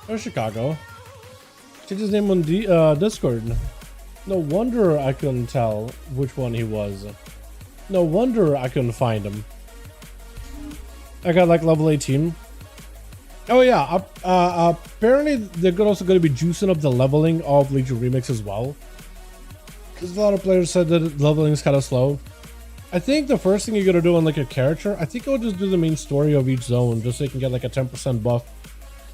S2: Where's Chicago? Check his name on Discord. No wonder I couldn't tell which one he was. No wonder I couldn't find him. I got like level 18. Oh yeah, apparently they're also going to be juicing up the leveling of Legion Remix as well. Because a lot of players said that leveling is kind of slow. I think the first thing you're going to do on like a character, I think I would just do the main story of each zone just so you can get like a 10% buff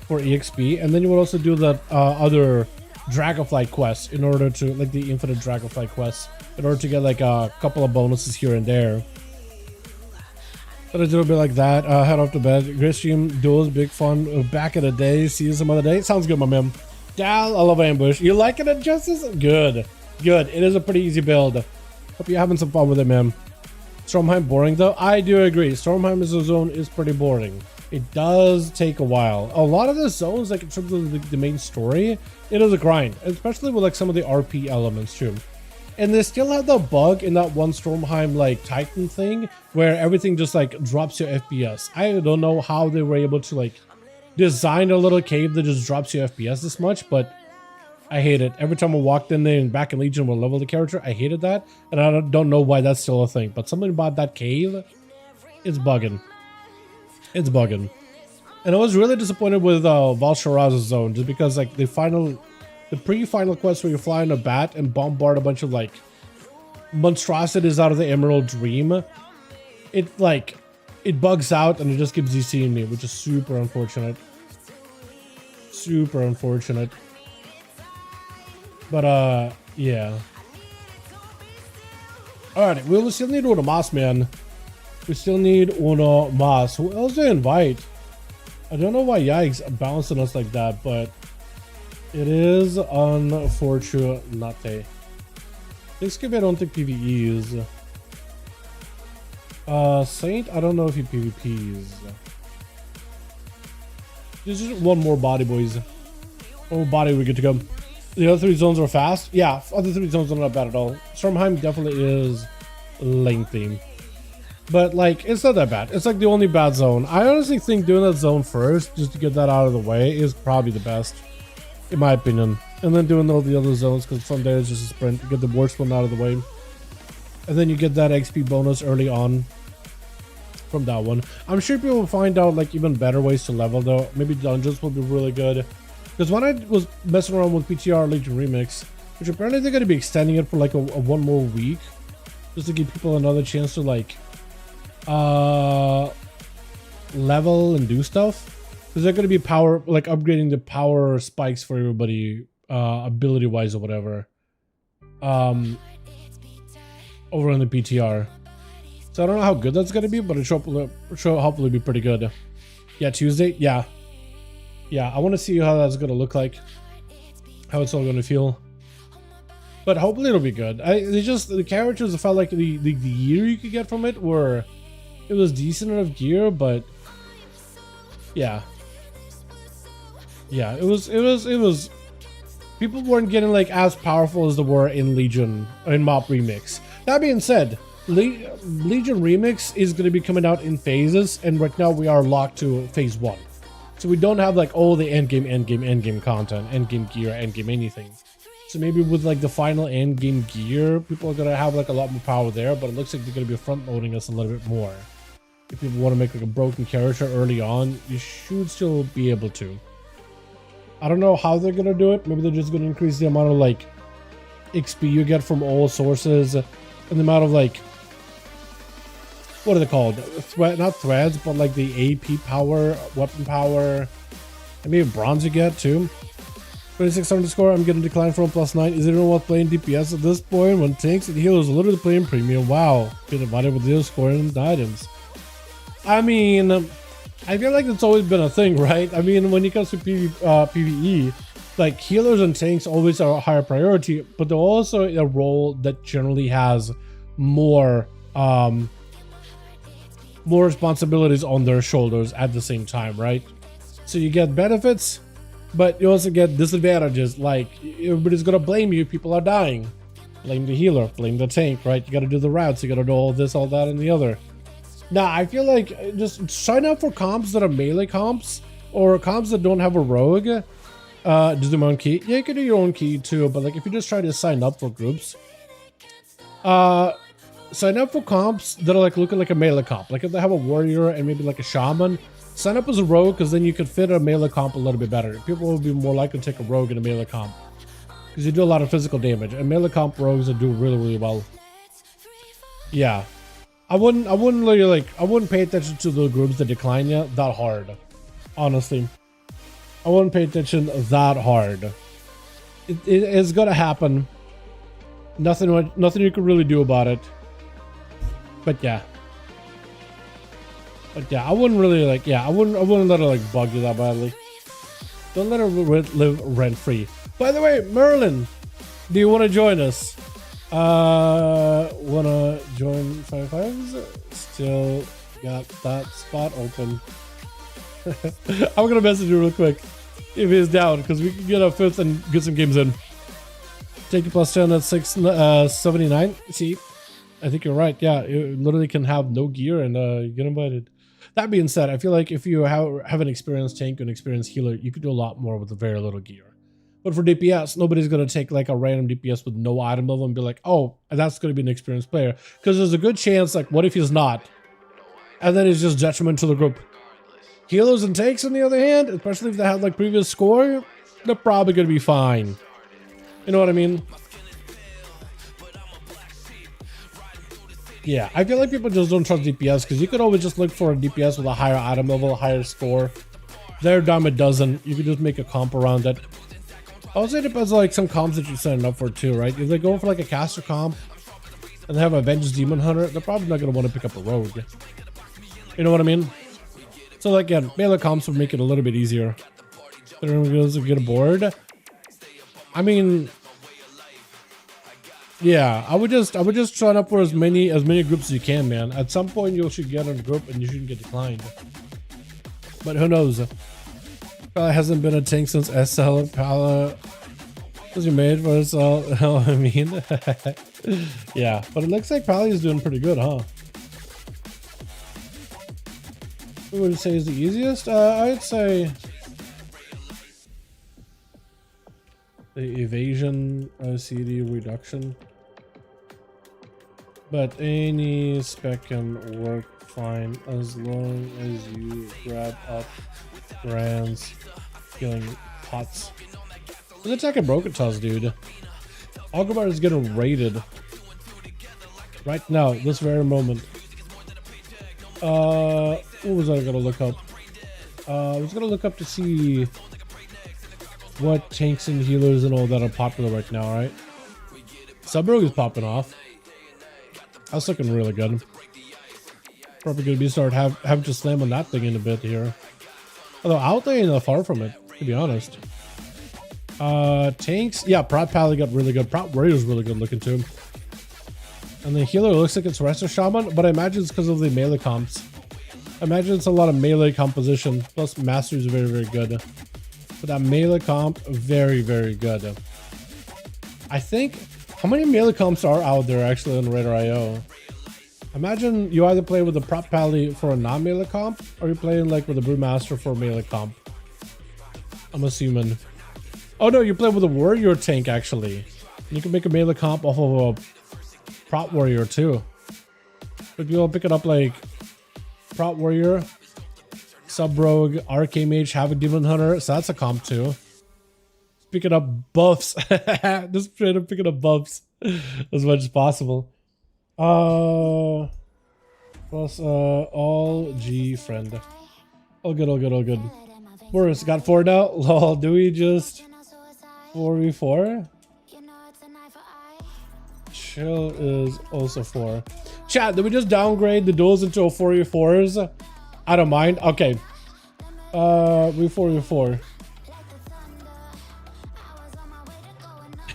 S2: for EXP. And then you would also do that other Dragonfly quests in order to, like the infinite Dragonfly quests, in order to get like a couple of bonuses here and there. But I do a bit like that. Head off to bed. Great stream. Duels, big fun. Back in the day. See you some other day. Sounds good, my man. Dal, I love Ambush. You liking it, Justice? Good. Good. It is a pretty easy build. Hope you're having some fun with it, man. Stormheim boring, though? I do agree. Stormheim as a zone is pretty boring. It does take a while. A lot of the zones, like in terms of the main story, it is a grind. Especially with like some of the RP elements, too. And they still have the bug in that one Stormheim like Titan thing where everything just like drops your FPS. I don't know how they were able to like design a little cave that just drops your FPS this much, but I hate it. Every time I walked in there and back in Legion will level the character, I hated that. And I don't know why that's still a thing. But something about that cave, it's bugging. It's bugging. And I was really disappointed with Valsharaz's zone just because like the pre-final quest where you fly in a bat and bombard a bunch of like monstrosities out of the Emerald Dream, it bugs out and it just keeps DCing me, which is super unfortunate. Super unfortunate. But yeah. Alright, we will still need Uno Mas, man. We still need Uno Mas. Who else do I invite? I don't know why Yikes bouncing us like that, but it is unfortunate. Excavate, I don't think PvEs. Saint, I don't know if he PvPs. There's just one more body, boys. One more body, we get to go. The other three zones are fast. Yeah, other three zones are not bad at all. Stormheim definitely is lengthy. But like, it's not that bad. It's like the only bad zone. I honestly think doing that zone first, just to get that out of the way, is probably the best. In my opinion. And then doing all the other zones, because from there it's just a sprint. You get the worst one out of the way. And then you get that XP bonus early on from that one. I'm sure people will find out like even better ways to level though. Maybe dungeons will be really good. Because when I was messing around with PTR Legion Remix, which apparently they're going to be extending it for like a one more week. Just to give people another chance to like level and do stuff. Because they're going to be upgrading the power spikes for everybody, ability wise or whatever, over on the PTR. So I don't know how good that's going to be, but it should hopefully be pretty good. Yeah, Tuesday. Yeah, I want to see how that's going to look like, how it's all going to feel. But hopefully it'll be good. The characters felt like the gear you could get from it was decent enough gear, but yeah. Yeah, it was people weren't getting like as powerful as they were in Legion, in MOP Remix. That being said, Legion Remix is going to be coming out in phases, and right now we are locked to phase 1. So we don't have like all the endgame content, endgame gear, endgame anything. So maybe with like the final endgame gear, people are going to have like a lot more power there, but it looks like they're going to be front loading us a little bit more. If people want to make like a broken character early on, you should still be able to. I don't know how they're gonna do it. Maybe they're just gonna increase the amount of like XP you get from all sources and the amount of like, what are they called? Not threads, but like the AP power, weapon power, and maybe bronze you get too. 26 underscore, I'm getting declined from +9. Is anyone worth playing DPS at this point when tanks and healers are literally playing premium? Wow. Get divided with zero scoring and items. I mean, I feel like it's always been a thing, right? I mean, when it comes to PvE, like healers and tanks always are a higher priority, but they're also a role that generally has more responsibilities on their shoulders at the same time, right? So you get benefits, but you also get disadvantages. Like everybody's gonna blame you if people are dying. Blame the healer, blame the tank, right? You gotta do the routes, you gotta do all this, all that, and the other. Now, I feel like just sign up for comps that are melee comps or comps that don't have a rogue. Do their own key. Yeah, you can do your own key too, but like if you just try to sign up for groups, sign up for comps that are like looking like a melee comp. Like if they have a warrior and maybe like a shaman, sign up as a rogue because then you could fit a melee comp a little bit better. People will be more likely to take a rogue in a melee comp because you do a lot of physical damage, and melee comp rogues that do really well. Yeah, I wouldn't really like. I wouldn't pay attention to the groups that decline you that hard. Honestly, I wouldn't pay attention that hard. It's gonna happen. Nothing you can really do about it. But yeah, I wouldn't really like. Yeah, I wouldn't let her like bug you that badly. Don't let her live rent free. By the way, Merlin, do you want to join us? Wanna join 5v5s? Still got that spot open. I'm gonna message you real quick if he's down because we can get a 5th and get some games in. Take a +10 at 679. See, I think you're right. Yeah, you literally can have no gear and you get invited. That being said, I feel like if you have an experienced tank and experienced healer, you could do a lot more with very little gear. But for DPS, nobody's going to take like a random DPS with no item level and be like, oh, that's going to be an experienced player. Because there's a good chance, like, what if he's not? And then it's just detriment to the group. Healers and tanks, on the other hand, especially if they have like previous score, they're probably going to be fine. You know what I mean? Yeah, I feel like people just don't trust DPS because you could always just look for a DPS with a higher item level, a higher score. Their dime a dozen. You could just make a comp around it. Also, it depends on like some comps that you're setting up for too, right? If they go for like a caster comp and they have a Avenged Demon Hunter, they're probably not going to want to pick up a rogue. You know what I mean? So like, again, melee comps would make it a little bit easier. Everyone goes to get a board. I mean, yeah, I would just sign up for as many groups as you can, man. At some point, you should get on a group and you shouldn't get declined. But who knows? Probably hasn't been a tank since SL Pala was you made for SL. Oh, I mean, yeah, but it looks like Pally is doing pretty good, huh? Who would you say is the easiest? I'd say the evasion CD reduction, but any spec can work fine as long as you grab up brands killing pots. Let's attack a broken toss, dude. Algabar is getting raided right now, this very moment. What was I gonna look up? I was gonna look up to see what tanks and healers and all that are popular right now, right? Subbrogue is popping off. That's looking really good. Probably gonna be having to slam on that thing in a bit here. Although Outlay ain't far from it, to be honest. Tanks, yeah, Prot Pally got really good. Prot Warrior's really good looking too. And the healer looks like it's Resto Shaman, but I imagine it's because of the melee comps. I imagine it's a lot of melee composition. Plus Master is very, very good. But that melee comp, very, very good. I think, how many melee comps are out there actually on Raider.io? Imagine you either play with the Prot Pally for a non-melee comp, or you're playing like with a Brewmaster for a melee comp. I'm assuming. Oh no, you play with a Warrior tank actually. You can make a melee comp off of a Prot Warrior too. But you'll pick it up like Prot Warrior, Sub Rogue, Arcane Mage, Havoc Demon Hunter, so that's a comp too. Picking up buffs. Just trying to pick up buffs as much as possible. Plus all G friend. All good, all good, all good. Boris got 4 now. Lol, do we just 4v4. Chill is also 4. Chat, did we just downgrade the duels into a 4v4s? I don't mind. Okay. We 4v4.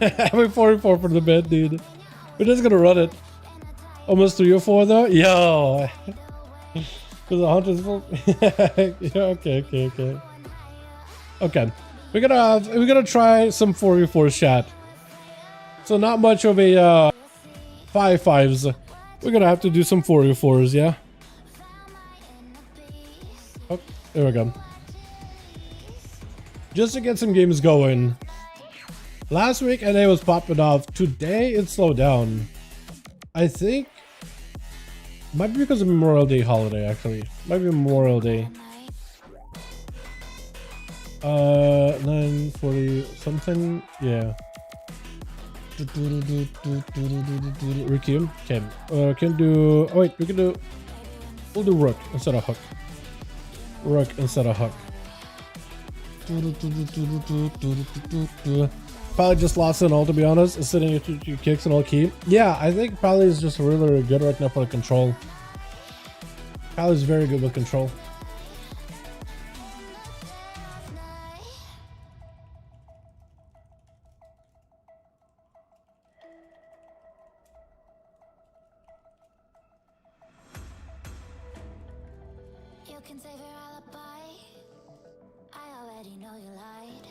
S2: We 4v4 for the bit, dude. We're just gonna run it. Almost 3 or 4 though? Yo! Because the hunter's full. Yeah, okay. Okay. We're gonna try some 4v4 chat. So not much of a 5v5s. We're gonna have to do some 4v4s, yeah? Oh, there we go. Just to get some games going. Last week NA was popping off. Today it slowed down. I think might be because of Memorial Day holiday, actually. Might be Memorial Day. 9:40 something, yeah. Ricky, okay. Can do. Oh wait, we can do. We'll do Rook instead of Hook. Rook instead of Hook. Probably just lost it all, to be honest. It's sitting at 2 kicks and all key. Yeah, I think Pally is just really, really good right now for the control. Pally's very good with control.
S3: You can save your alibi. I already know you lied.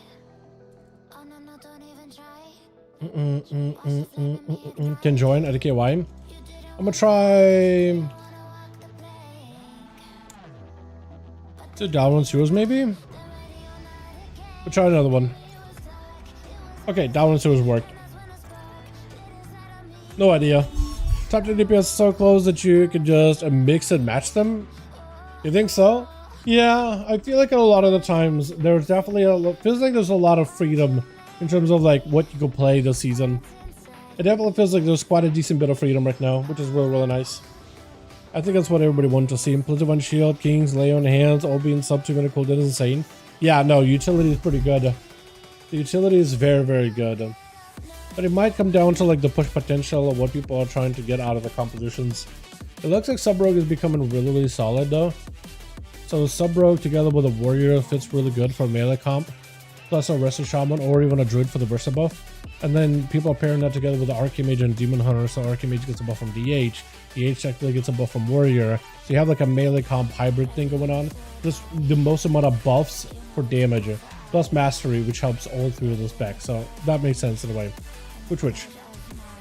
S3: Oh no, no, don't even try.
S2: Can join at KY. I'm gonna try to down one sewers maybe. We'll try another one. Okay, down one sewers worked. No idea. Top 10 DPS is so close that you can just mix and match them. You think so? Yeah, I feel like a lot of the times there's definitely feels like there's a lot of freedom in terms of like what you can play this season. It definitely feels like there's quite a decent bit of freedom right now, which is really, really nice. I think that's what everybody wanted to see. Implicit one shield, kings, lay on hands, all being sub 2 minute cooldown is insane. Yeah, no, utility is pretty good. The utility is very, very good. But it might come down to like the push potential of what people are trying to get out of the compositions. It looks like Sub Rogue is becoming really, really solid though. So Sub Rogue together with a warrior fits really good for melee comp. Plus a Resto Shaman or even a Druid for the Burst buff. And then people are pairing that together with the Archimage and Demon Hunter. So Archimage gets a buff from DH. DH technically gets a buff from Warrior. So you have like a melee comp hybrid thing going on. Just the most amount of buffs for damage. Plus Mastery, which helps all three of the specs. So that makes sense in a way. Which?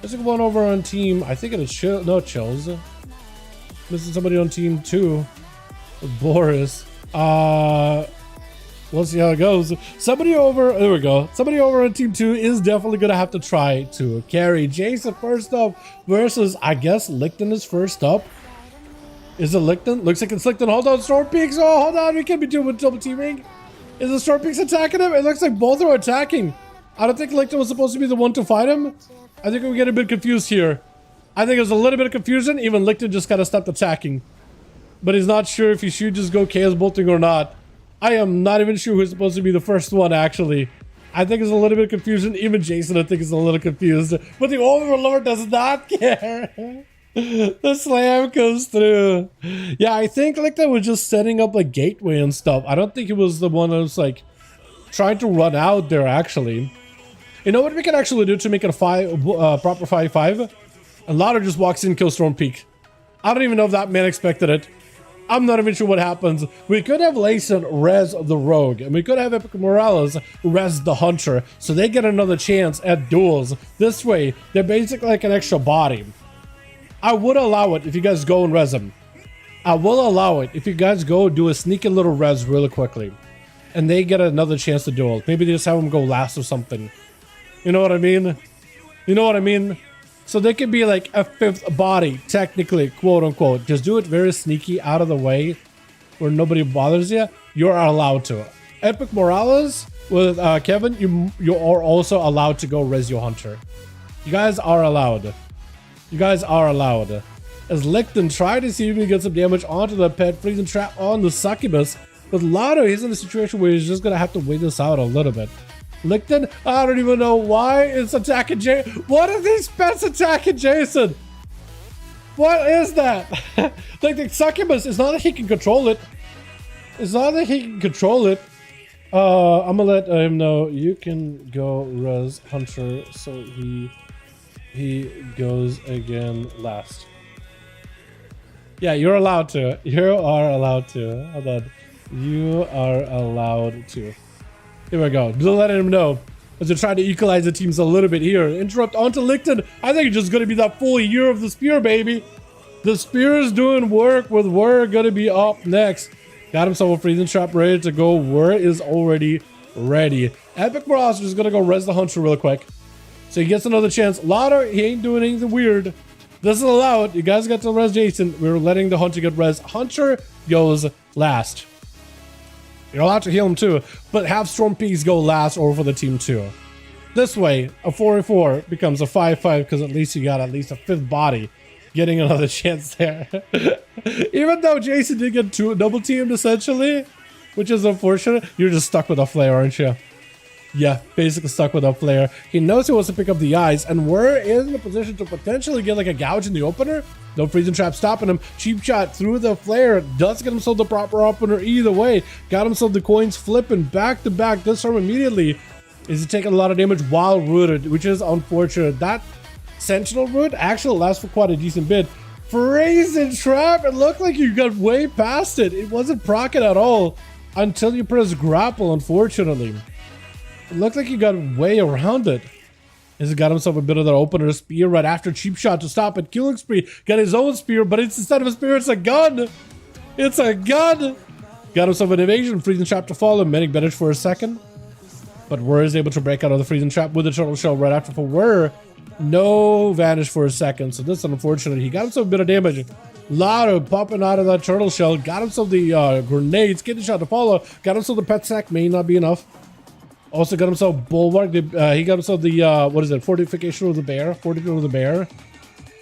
S2: There's one over on team. I think it is Chill. No, Chills. Missing somebody on team 2. With Boris. We'll see how it goes. Somebody over, there we go. Somebody over on team 2 is definitely gonna have to try to carry Jason first up versus, I guess, Licton is first up. Is it Licton? Looks like it's Licton. Hold on, Storm Peaks. Oh, hold on. We can't be doing double teaming. Is the Storm Peaks attacking him? It looks like both are attacking. I don't think Licton was supposed to be the one to fight him. I think we get a bit confused here. I think there's a little bit of confusion. Even Licton just kind of stopped attacking. But he's not sure if he should just go Chaos Bolting or not. I am not even sure who's supposed to be the first one, actually. I think there's a little bit of confusion. Even Jason, I think, is a little confused. But the Overlord does not care. The slam goes through. Yeah, I think Licton was just setting up a gateway and stuff. I don't think he was the one that was, like, trying to run out there, actually. You know what we can actually do to make it a proper 5-5? And Louder just walks in, kills Storm Peak. I don't even know if that man expected it. I'm not even sure what happens. We could have Layson res the Rogue, and we could have Epic Morales res the Hunter, so they get another chance at duels. This way, they're basically like an extra body. I would allow it if you guys go and res them. I will allow it if you guys go do a sneaky little res really quickly, and they get another chance to duel. Maybe they just have them go last or something. You know what I mean? You know what I mean? So they could be like a 5th body, technically, quote unquote. Just do it very sneaky, out of the way, where nobody bothers you. You're allowed to. Epic Morales with Kevin, you are also allowed to go res your Hunter. You guys are allowed. You guys are allowed. As Licton tried to see if he can get some damage onto the pet, freezing trap on the Succubus. With Lotto, he's in a situation where he's just gonna have to wait this out a little bit. Licton? I don't even know why it's attacking Jason. What are these pets attacking Jason? What is that? Like the succubus, it's not that he can control it. It's not that he can control it. I'm gonna let him know you can go res Hunter, so he goes again last. Yeah, you're allowed to. You are allowed to. Hold on. You are allowed to. Here we go. Just letting him know. As they're trying to equalize the teams a little bit here. Interrupt onto Licton. I think it's just going to be that full year of the spear, baby. The spear is doing work with Whir going to be up next. Got himself a freezing trap ready to go. Whir is already ready. Epic Mirage is going to go res the Hunter real quick. So he gets another chance. Lauder, he ain't doing anything weird. This is allowed. You guys got to res Jason. We're letting the Hunter get res. Hunter goes last. You're allowed to heal him too, but have Storm Peaks go last over for the team too. This way, a 4v4 becomes a 5v5 because at least you got at least a 5th body getting another chance there. Even though Jason did get double teamed essentially, which is unfortunate, you're just stuck with a flare, aren't you? Yeah, basically stuck with a flare. He knows he wants to pick up the eyes, and we're in a position to potentially get like a gouge in the opener. No freezing trap stopping him. Cheap shot through the flare. Does get himself the proper opener either way. Got himself the coins flipping back to back. This time immediately is he taking a lot of damage while rooted, which is unfortunate. That Sentinel root actually lasts for quite a decent bit. Freezing trap. It looked like you got way past it. It wasn't proccing at all until you press grapple, unfortunately. It looked like he got way around it. He's got himself a bit of that opener spear right after cheap shot to stop it. Killing spree. Got his own spear, but it's instead of a spear, it's a gun. It's a gun. Got himself an evasion. Freezing trap to follow. Medic bandage for a second. But Whir is able to break out of the freezing trap with the turtle shell right after for Whir. No vanish for a second. So this is unfortunate. He got himself a bit of damage. Lotto popping out of that turtle shell. Got himself the grenades. Getting shot to follow. Got himself the pet sack. May not be enough. Also got himself bulwark. He got himself the what is it? Fortification of the bear. Fortitude of the bear.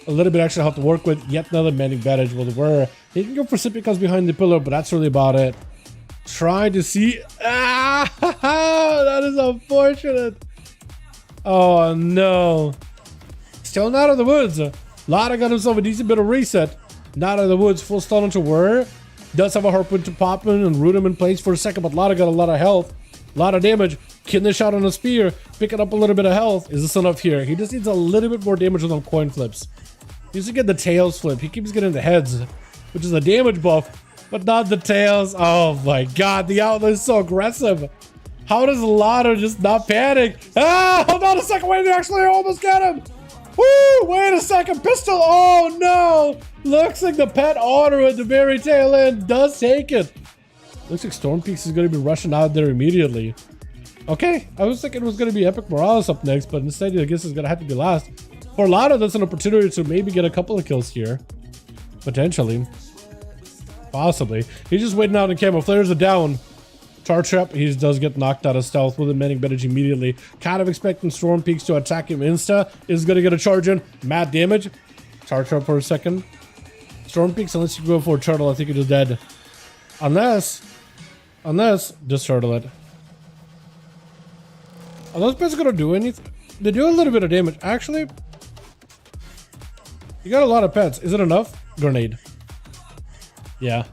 S2: A little bit extra help to work with. Yet another medic bandage with Whir. He can go for Sipicas behind the pillar, but that's really about it. Trying to see. Ah, that is unfortunate. Oh no. Still not out of the woods. Lotta got himself a decent bit of reset. Not out of the woods. Full stun onto Whir. Does have a harpoon to pop in and root him in place for a second, but Lotta got a lot of health. A lot of damage. Killing the shot on a spear. Picking up a little bit of health. Is this enough here? He just needs a little bit more damage with them coin flips. He needs to get the tails flip. He keeps getting the heads, which is a damage buff, but not the tails. Oh my god, the outlet is so aggressive. How does Lotta just not panic? Ah, hold on a second. Wait, they actually almost got him. Woo, wait a second. Pistol. Oh no. Looks like the pet otter at the very tail end does take it. Looks like Storm Peaks is going to be rushing out there immediately. Okay, I was thinking it was going to be Epic Morales up next, but instead I guess it's going to have to be last. For Lotta, that's an opportunity to maybe get a couple of kills here. Potentially. Possibly. He's just waiting out in camo. Flares are down. Charge trap, he does get knocked out of stealth with a medic bandage immediately. Kind of expecting Storm Peaks to attack him insta. Is going to get a charge in. Mad damage. Charge trap for a second. Storm Peaks, unless you go for a turtle, I think it is dead. Unless, just turtle it. Are those pets gonna do anything? They do a little bit of damage. Actually, you got a lot of pets. Is it enough? Grenade. Yeah.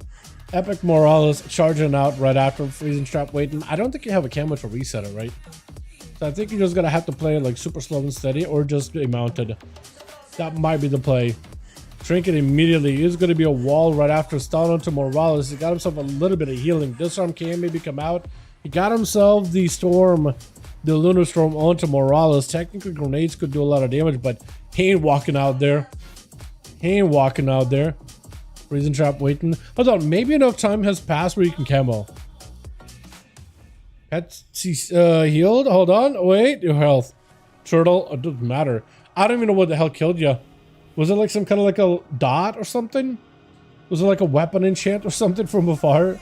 S2: Epic Morales charging out right after freezing trap waiting. I don't think you have a camo to reset it, right? So I think you're just gonna have to play like super slow and steady or just be mounted. That might be the play. Trinket immediately is going to be a wall right after stun onto Morales. He got himself a little bit of healing. Disarm can maybe come out. He got himself the storm, the lunar storm onto Morales. Technically grenades could do a lot of damage, but he ain't walking out there. He ain't walking out there. Freezing trap waiting. Hold on, maybe enough time has passed where you can camo. Pets healed. Hold on. Wait, your health. Turtle. It doesn't matter. I don't even know what the hell killed you. Was it like some kind of like a dot or something? Was it like a weapon enchant or something from afar?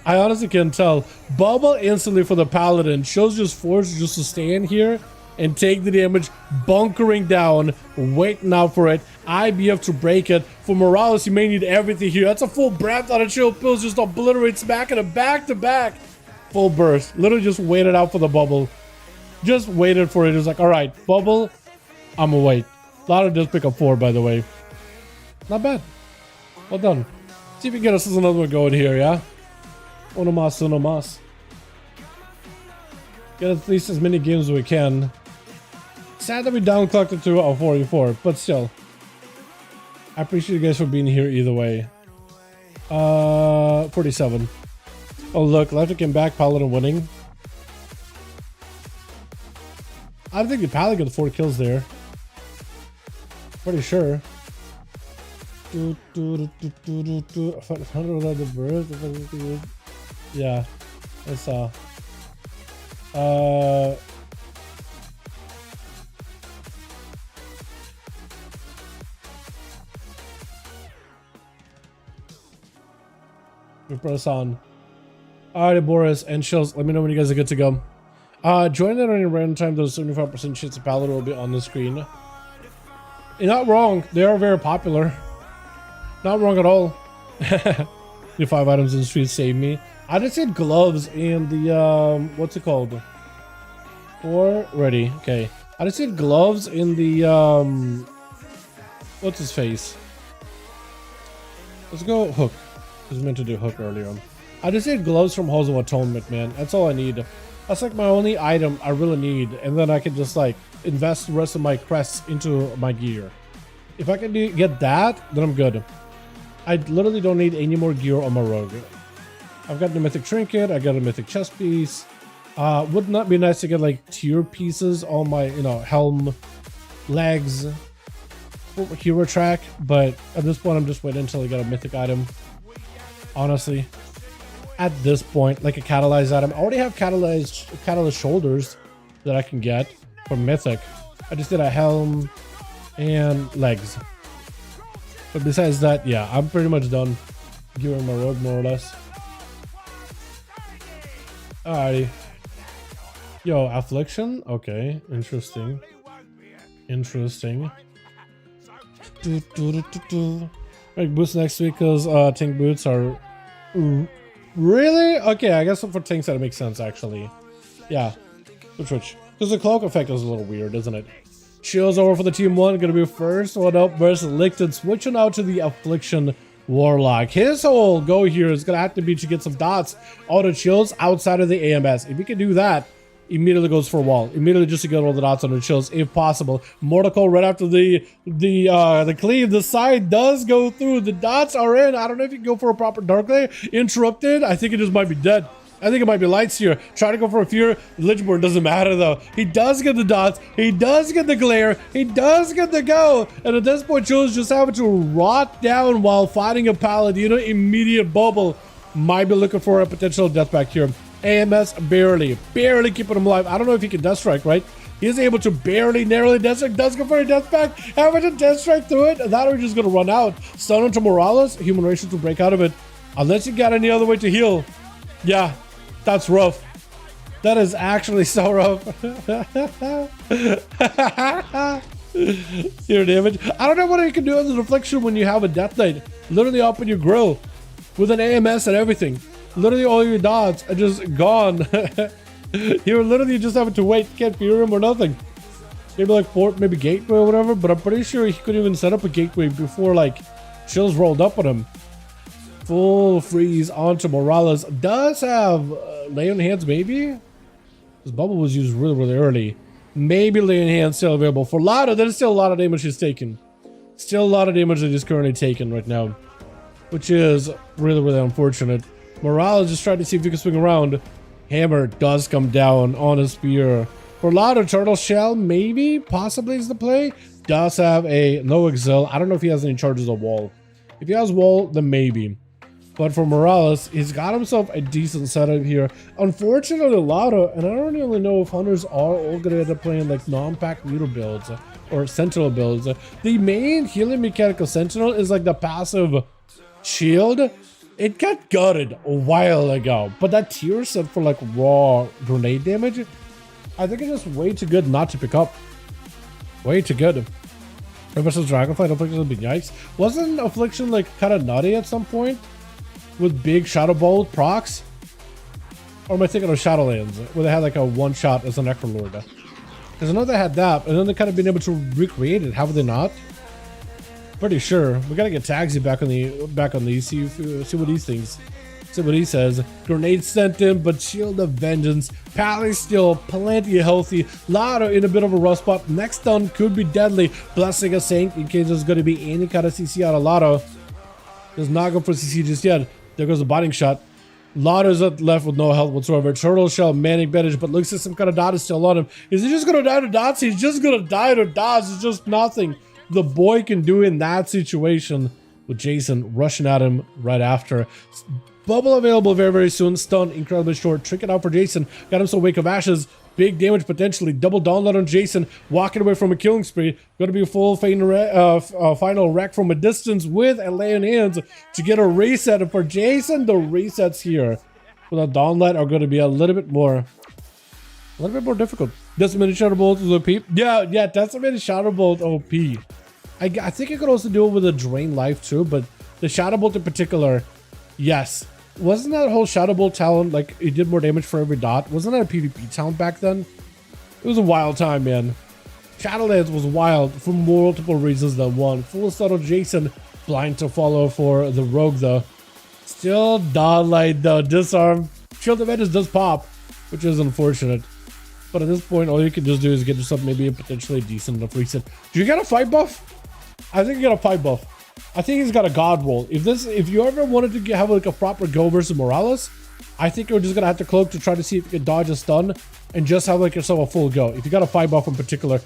S2: I honestly can't tell. Bubble instantly for the paladin. Shows just force just to stay in here and take the damage. Bunkering down. Waiting out for it. IBF to break it. For Morales, you may need everything here. That's a full breath on a chill pills. Just obliterates back and a back to back. Full burst. Literally just waited out for the bubble. Just waited for it. It was like, all right, bubble, I'm gonna wait. Lotto does pick up 4, by the way. Not bad. Well done. See if we can get us another one going here, yeah? Uno mas, uno mas. Get at least as many games as we can. Sad that we downclocked it to a 44, but still. I appreciate you guys for being here either way. 47. Oh look, Electric came back, Paladin winning. I don't think the Paladin got 4 kills there. Pretty sure. Yeah, I saw. We press on. Alright, Boris and Chills, let me know when you guys are good to go. Join it on your random time. There's 75% chance the Paladin will be on the screen. You're not wrong. They are very popular. Not wrong at all. The 5 items in the street save me. I just said gloves and the what's it called? Or ready. Okay. I just said gloves in the what's his face? Let's go Hook. I was meant to do Hook earlier on. I just need gloves from Halls of Atonement, man. That's all I need. That's like my only item I really need. And then I can just like invest the rest of my crests into my gear. If I can get that, then I'm good. I literally don't need any more gear on my rogue. I've got the mythic trinket. I got a mythic chest piece. Would not be nice to get like tier pieces on my, you know, helm, legs, hero track. But at this point, I'm just waiting until I get a mythic item. Honestly, at this point, like a catalyzed item, I already have catalyzed shoulders that I can get from mythic. I just did a helm and legs, but besides that, yeah, I'm pretty much done gearing my rogue more or less. Alrighty. Yo, affliction. Okay, interesting. Make boots next week because tank boots are really okay. I guess for tanks that makes sense actually. Yeah, which because the cloak effect is a little weird, isn't it? Chills over for the team 1. Gonna be first one up versus Licton, switching out to the affliction warlock. His whole go here is gonna have to be to get some dots out of Chills outside of the AMS. If he can do that, immediately goes for a wall. Immediately just to get all the dots on the Chills if possible. Mortical right after the cleave. The side does go through. The dots are in. I don't know if you can go for a proper dark layer. Interrupted. I think it just might be dead. I think it might be lights here. Try to go for a fear. Lichborn doesn't matter though. He does get the dots. He does get the glare. He does get the go. And at this point, Chills just having to rot down while fighting a Paladino. Immediate bubble. Might be looking for a potential death back here. AMS barely keeping him alive. I don't know if he can death strike, right? He's able to barely, narrowly death strike. Does go for a death back. Having to death strike through it. That or just gonna run out. Stun into Morales. Human races to break out of it. Unless you got any other way to heal. Yeah, that's rough. That is actually so rough. Here, damage. I don't know what you can do as a deflection when you have a death knight. Literally up in your grill with an AMS and everything. Literally all your dots are just gone. You're literally just having to wait. Can't fear him or nothing. Maybe like fort, maybe gateway or whatever. But I'm pretty sure he couldn't even set up a gateway before like Chills rolled up on him. Full freeze onto Morales. Does have lay on hands maybe? This bubble was used really early. Maybe lay on hands still available. For Lotto, there's still a lot of damage he's taken. Still a lot of damage that he's currently taking right now. Which is really unfortunate. Morales just tried to see if he can swing around. Hammer does come down on a spear. For Lotto, Turtle Shell, maybe, possibly is the play. Does have a no exile. I don't know if he has any charges of wall. If he has wall, then maybe. But for Morales, he's got himself a decent setup here. Unfortunately, Lotto, and I don't really know if hunters are all gonna end up playing like non-pack leader builds or sentinel builds. The main healing mechanical sentinel is like the passive shield. It got gutted a while ago, but that tier set for like raw grenade damage, I think it's just way too good not to pick up. Way too good. Versus Dragonflight Affliction would be yikes. Wasn't Affliction like kind of nutty at some point with big Shadow Bolt procs? Or am I thinking of Shadowlands where they had like a one shot as a Necrolord? Because I know they had that, and then they kind of been able to recreate it, have they not? Pretty sure. We gotta get Taxi back on the see what these things. See what he says. Grenade sent in, but Shield of Vengeance. Pally still plenty healthy. Lotto in a bit of a rough spot. Next stun could be deadly. Blessing a Saint in case there's going to be any kind of CC out of Lotto. Does not go for CC just yet. There goes the biting shot. Lotto's left with no health whatsoever. Turtle Shell, Manic Bandage, but looks like some kind of dot is still on him. Is he just going to die to dots? He's just going to die to dots. It's just nothing the boy can do in that situation, with Jason rushing at him right after. Bubble available very, very soon. Stun, incredibly short. Trick it out for Jason. Got him some Wake of Ashes. Big damage potentially. Double download on Jason. Walking away from a killing spree. Going to be a full final wreck from a distance with a lay in hands to get a reset. For Jason, the resets here with a downlight are going to be a little bit more difficult. Decimated Shadow Bolt is OP. Yeah, Decimated Shadow Bolt OP. I think you could also do it with a Drain Life too, but the Shadow Bolt in particular, yes. Wasn't that whole Shadow Bolt talent, like, it did more damage for every dot? Wasn't that a PvP talent back then? It was a wild time, man. Shadowlands was wild for multiple reasons than one. Full subtle Jason, blind to follow for the Rogue, though. Still Dodlight, though. Disarm. Shield of Edges does pop, which is unfortunate. But at this point, all you can just do is get yourself maybe a potentially decent enough reset. Do you get a fight buff? I think you got a fight buff. I think he's got a god roll. If you ever wanted to have like a proper go versus Morales, I think you're just gonna have to cloak to try to see if you can dodge a stun and just have like yourself a full go. If you got a 5 buff in particular,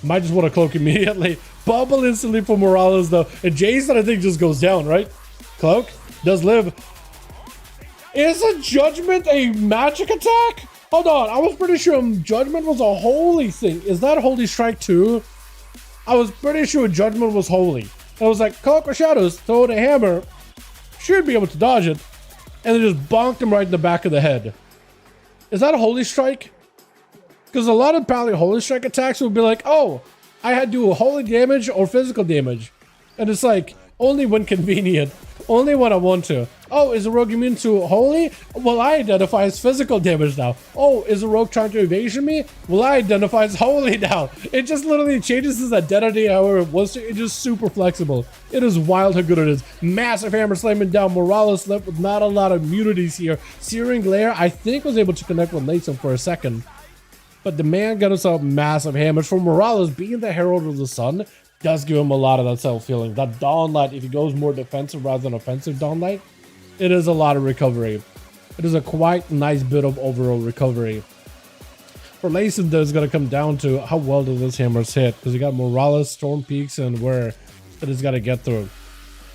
S2: you might just want to cloak immediately. Bubble instantly for Morales though, and Jason I think just goes down, right? Cloak does live. Is a Judgment a magic attack? Hold on, I was pretty sure Judgment was a holy thing. Is that Holy Strike too? I was pretty sure Judgment was holy. I was like, Cloak of Shadows, throw the hammer, should be able to dodge it, and then just bonked him right in the back of the head. Is that a Holy Strike? Because a lot of Pally Holy Strike attacks would be like, oh, I had to do holy damage or physical damage. And it's like, only when convenient, only when I want to. Oh, is a rogue immune to holy? Well, I identify as physical damage now. Oh, is a rogue trying to evasion me? Well, I identify as holy now. It just literally changes his identity however it wants to. It's just super flexible. It is wild how good it is. Massive hammer slamming down. Morales left with not a lot of immunities here. Searing Glare, I think, was able to connect with Lathan for a second. But the man got himself massive hammers from Morales. Being the Herald of the Sun does give him a lot of that self-feeling. That Dawnlight, if he goes more defensive rather than offensive Dawnlight, it is a lot of recovery. It is a quite nice bit of overall recovery. For Lathan, though, it's going to come down to how well do those hammers hit. Because you got Morales, Storm Peaks, and where that he's got to get through.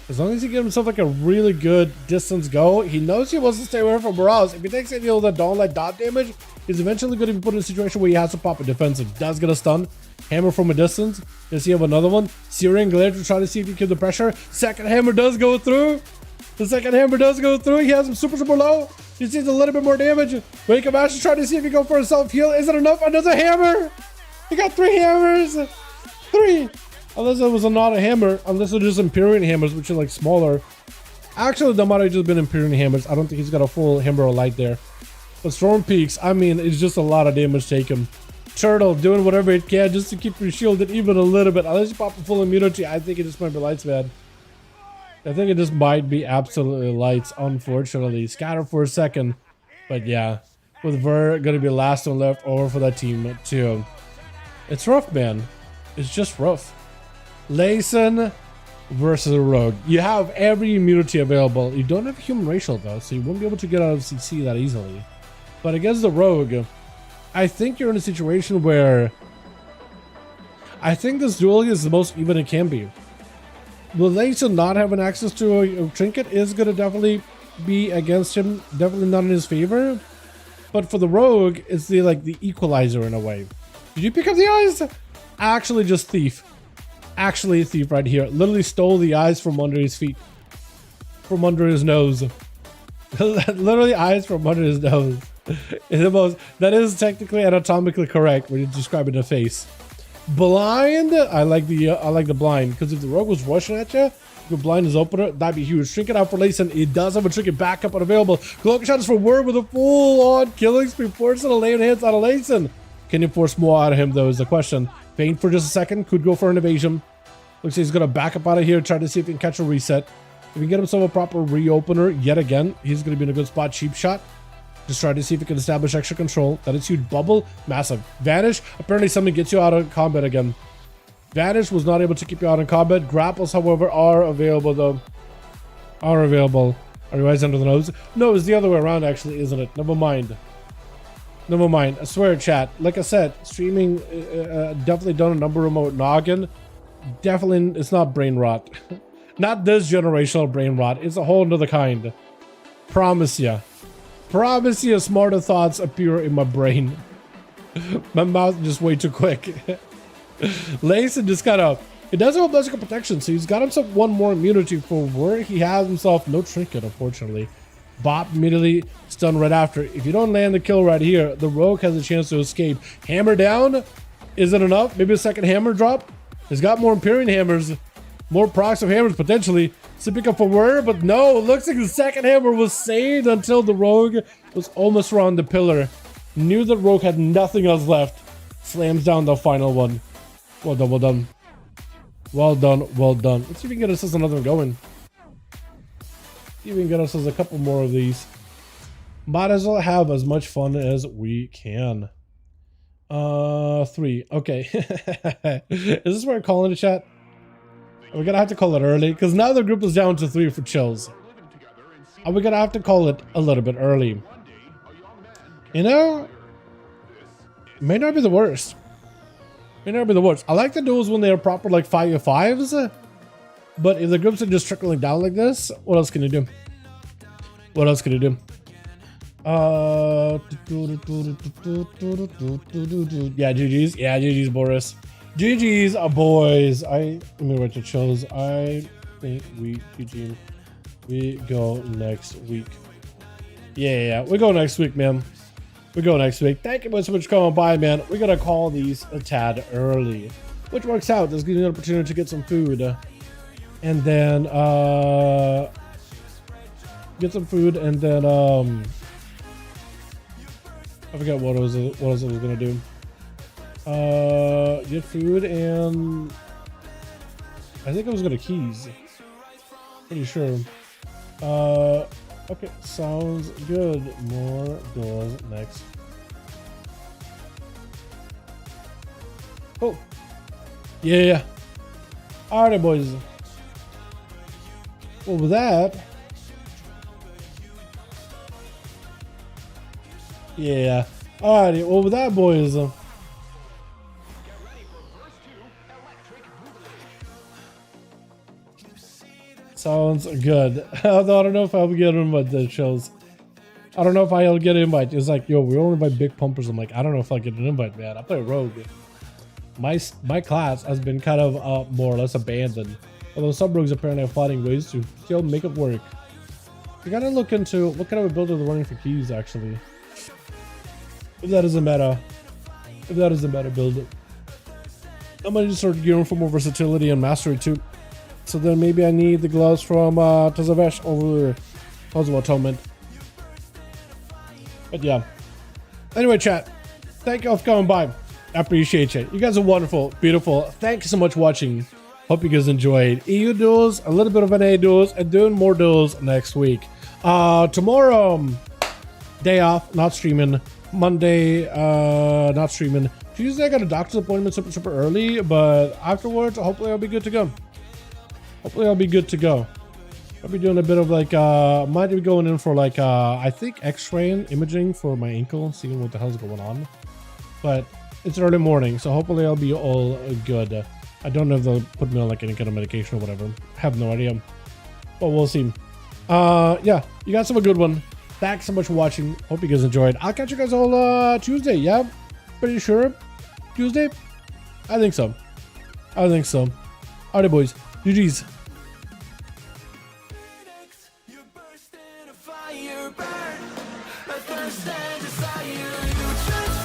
S2: As long as he gives himself like a really good distance go, he knows he wants to stay away from Morales. If he takes any of that Dawnlight dot damage, he's eventually going to be put in a situation where he has to pop a defensive. Does get a stun. Hammer from a distance. Does he have another one? Searing Glare to try to see if he can keep the pressure. Second hammer does go through. The second hammer does go through. He has him super low. He sees a little bit more damage. Wake of Ashes trying to see if he can go for a self-heal. Is it enough? Another hammer. He got 3 hammers. 3. Unless it was not a hammer. Unless it was just Empyrean hammers, which are like smaller. Actually, that might have just been Empyrean hammers. I don't think he's got a full hammer of light there. But Storm Peaks, I mean, it's just a lot of damage taken. Turtle doing whatever it can just to keep you shielded even a little bit. Unless you pop a full immunity, I think it just might be lights, man. I think it just might be absolutely lights, unfortunately. Scatter for a second. But yeah, with Ver going to be last one left over for that team too. It's rough, man. It's just rough. Lathan versus a Rogue. You have every immunity available. You don't have human racial though, so you won't be able to get out of CC that easily. But against the Rogue, I think you're in a situation where I think this duel is the most even it can be. Will Lathan not having access to a trinket is going to definitely be against him, definitely not in his favor. But for the Rogue, it's the equalizer in a way. Did you pick up the eyes? Actually, just thief. Actually, a thief right here. Literally stole the eyes from under his feet, from under his nose. Literally eyes from under his nose. That is technically anatomically correct when you describe it in a face. Blind, I like the blind, because if the Rogue was rushing at you, if the blind is opener, that'd be huge. Shrink it out for Lathan. It does have a trinket backup unavailable. Cloak shot is for Word with a full-on killing spree, forcing a lay hands out of Lathan. Can you force more out of him, though, is the question. Faint for just a second. Could go for an evasion. Looks like he's going to back up out of here, try to see if he can catch a reset. If he can get himself a proper reopener yet again, he's going to be in a good spot. Cheap shot. Just try to see if he can establish extra control. That is huge. Bubble. Massive. Vanish. Apparently something gets you out of combat again. Vanish was not able to keep you out in combat. Grapples, however, are available, though. Are available. Are you eyes under the nose? No, it's the other way around, actually, isn't it? Never mind. Never mind. I swear, chat. Like I said, streaming definitely done a number remote noggin. Definitely, it's not brain rot. Not this generational brain rot. It's a whole nother kind. Promise ya. Promise you smarter thoughts appear in my brain. My mouth just way too quick. Layson just kind of... It does have a magical protection, so he's got himself one more immunity for where he has himself no trinket, unfortunately. Bop immediately stunned right after. If you don't land the kill right here, the rogue has a chance to escape. Hammer down. Is it enough? Maybe a second hammer drop? He's got more Empyrean hammers. More procs of hammers, potentially. Sipping up for word, but no. It looks like the second hammer was saved until the rogue was almost around the pillar. Knew that rogue had nothing else left. Slams down the final one. Well done, well done. Well done, well done. Let's see if we can get us another one going. See if we can get us a couple more of these. Might as well have as much fun as we can. 3. Okay. Is this where I'm calling it, chat? We're gonna have to call it early because now the group is down to 3 for chills. Are we gonna have to call it a little bit early? You know, may not be the worst. May not be the worst. I like the duels when they are proper like 5v5s, but if the groups are just trickling down like this, what else can you do? What else can you do? Yeah, GG's. Yeah, GG's, Boris. GG's, boys. Let me write the chills. I think we GG. We go next week. Yeah, we go next week, man. We go next week. Thank you so much for coming by, man. We're gonna call these a tad early, which works out. This gives you an opportunity to get some food, and then get some food, and then I forget what else I was gonna do. Get food, and I think I was gonna keys. Pretty sure. Okay, sounds good. More doors next. Oh, yeah. Alright, boys. Well, with that, yeah. Alrighty. Well, with that, boys. Sounds good. Although I don't know if I'll get invite the shows. I don't know if I'll get an invite. It's like, yo, we only invite big pumpers. I'm like, I don't know if I'll get an invite, man. I play rogue. My class has been kind of more or less abandoned. Although some rogues apparently are finding ways to still make it work. You gotta look into what kind of a builder they're running for keys, actually. If that is a meta. If that is a meta build. I might just start gearing for more versatility and mastery too. So then maybe I need the gloves from Tazavesh over Puzzle Atonement. But yeah. Anyway, chat. Thank you all for coming by. I appreciate you. You guys are wonderful, beautiful. Thank you so much for watching. Hope you guys enjoyed EU duels, a little bit of NA duels, and doing more duels next week. Tomorrow, day off, not streaming. Monday, not streaming. Tuesday, I got a doctor's appointment super early, but afterwards, hopefully I'll be good to go. Hopefully I'll be good to go. I'll be doing a bit of like, might be going in for like, I think x-ray imaging for my ankle, seeing what the hell's going on. But it's early morning, so hopefully I'll be all good. I don't know if they'll put me on like any kind of medication or whatever. I have no idea, but we'll see. Yeah, you guys have a good one. Thanks so much for watching. Hope you guys enjoyed. I'll catch you guys all Tuesday. Yeah, pretty sure Tuesday. I think so. I think so. Alright, boys. GG's.
S1: You burst in a fire, burn. My thirst and desire. You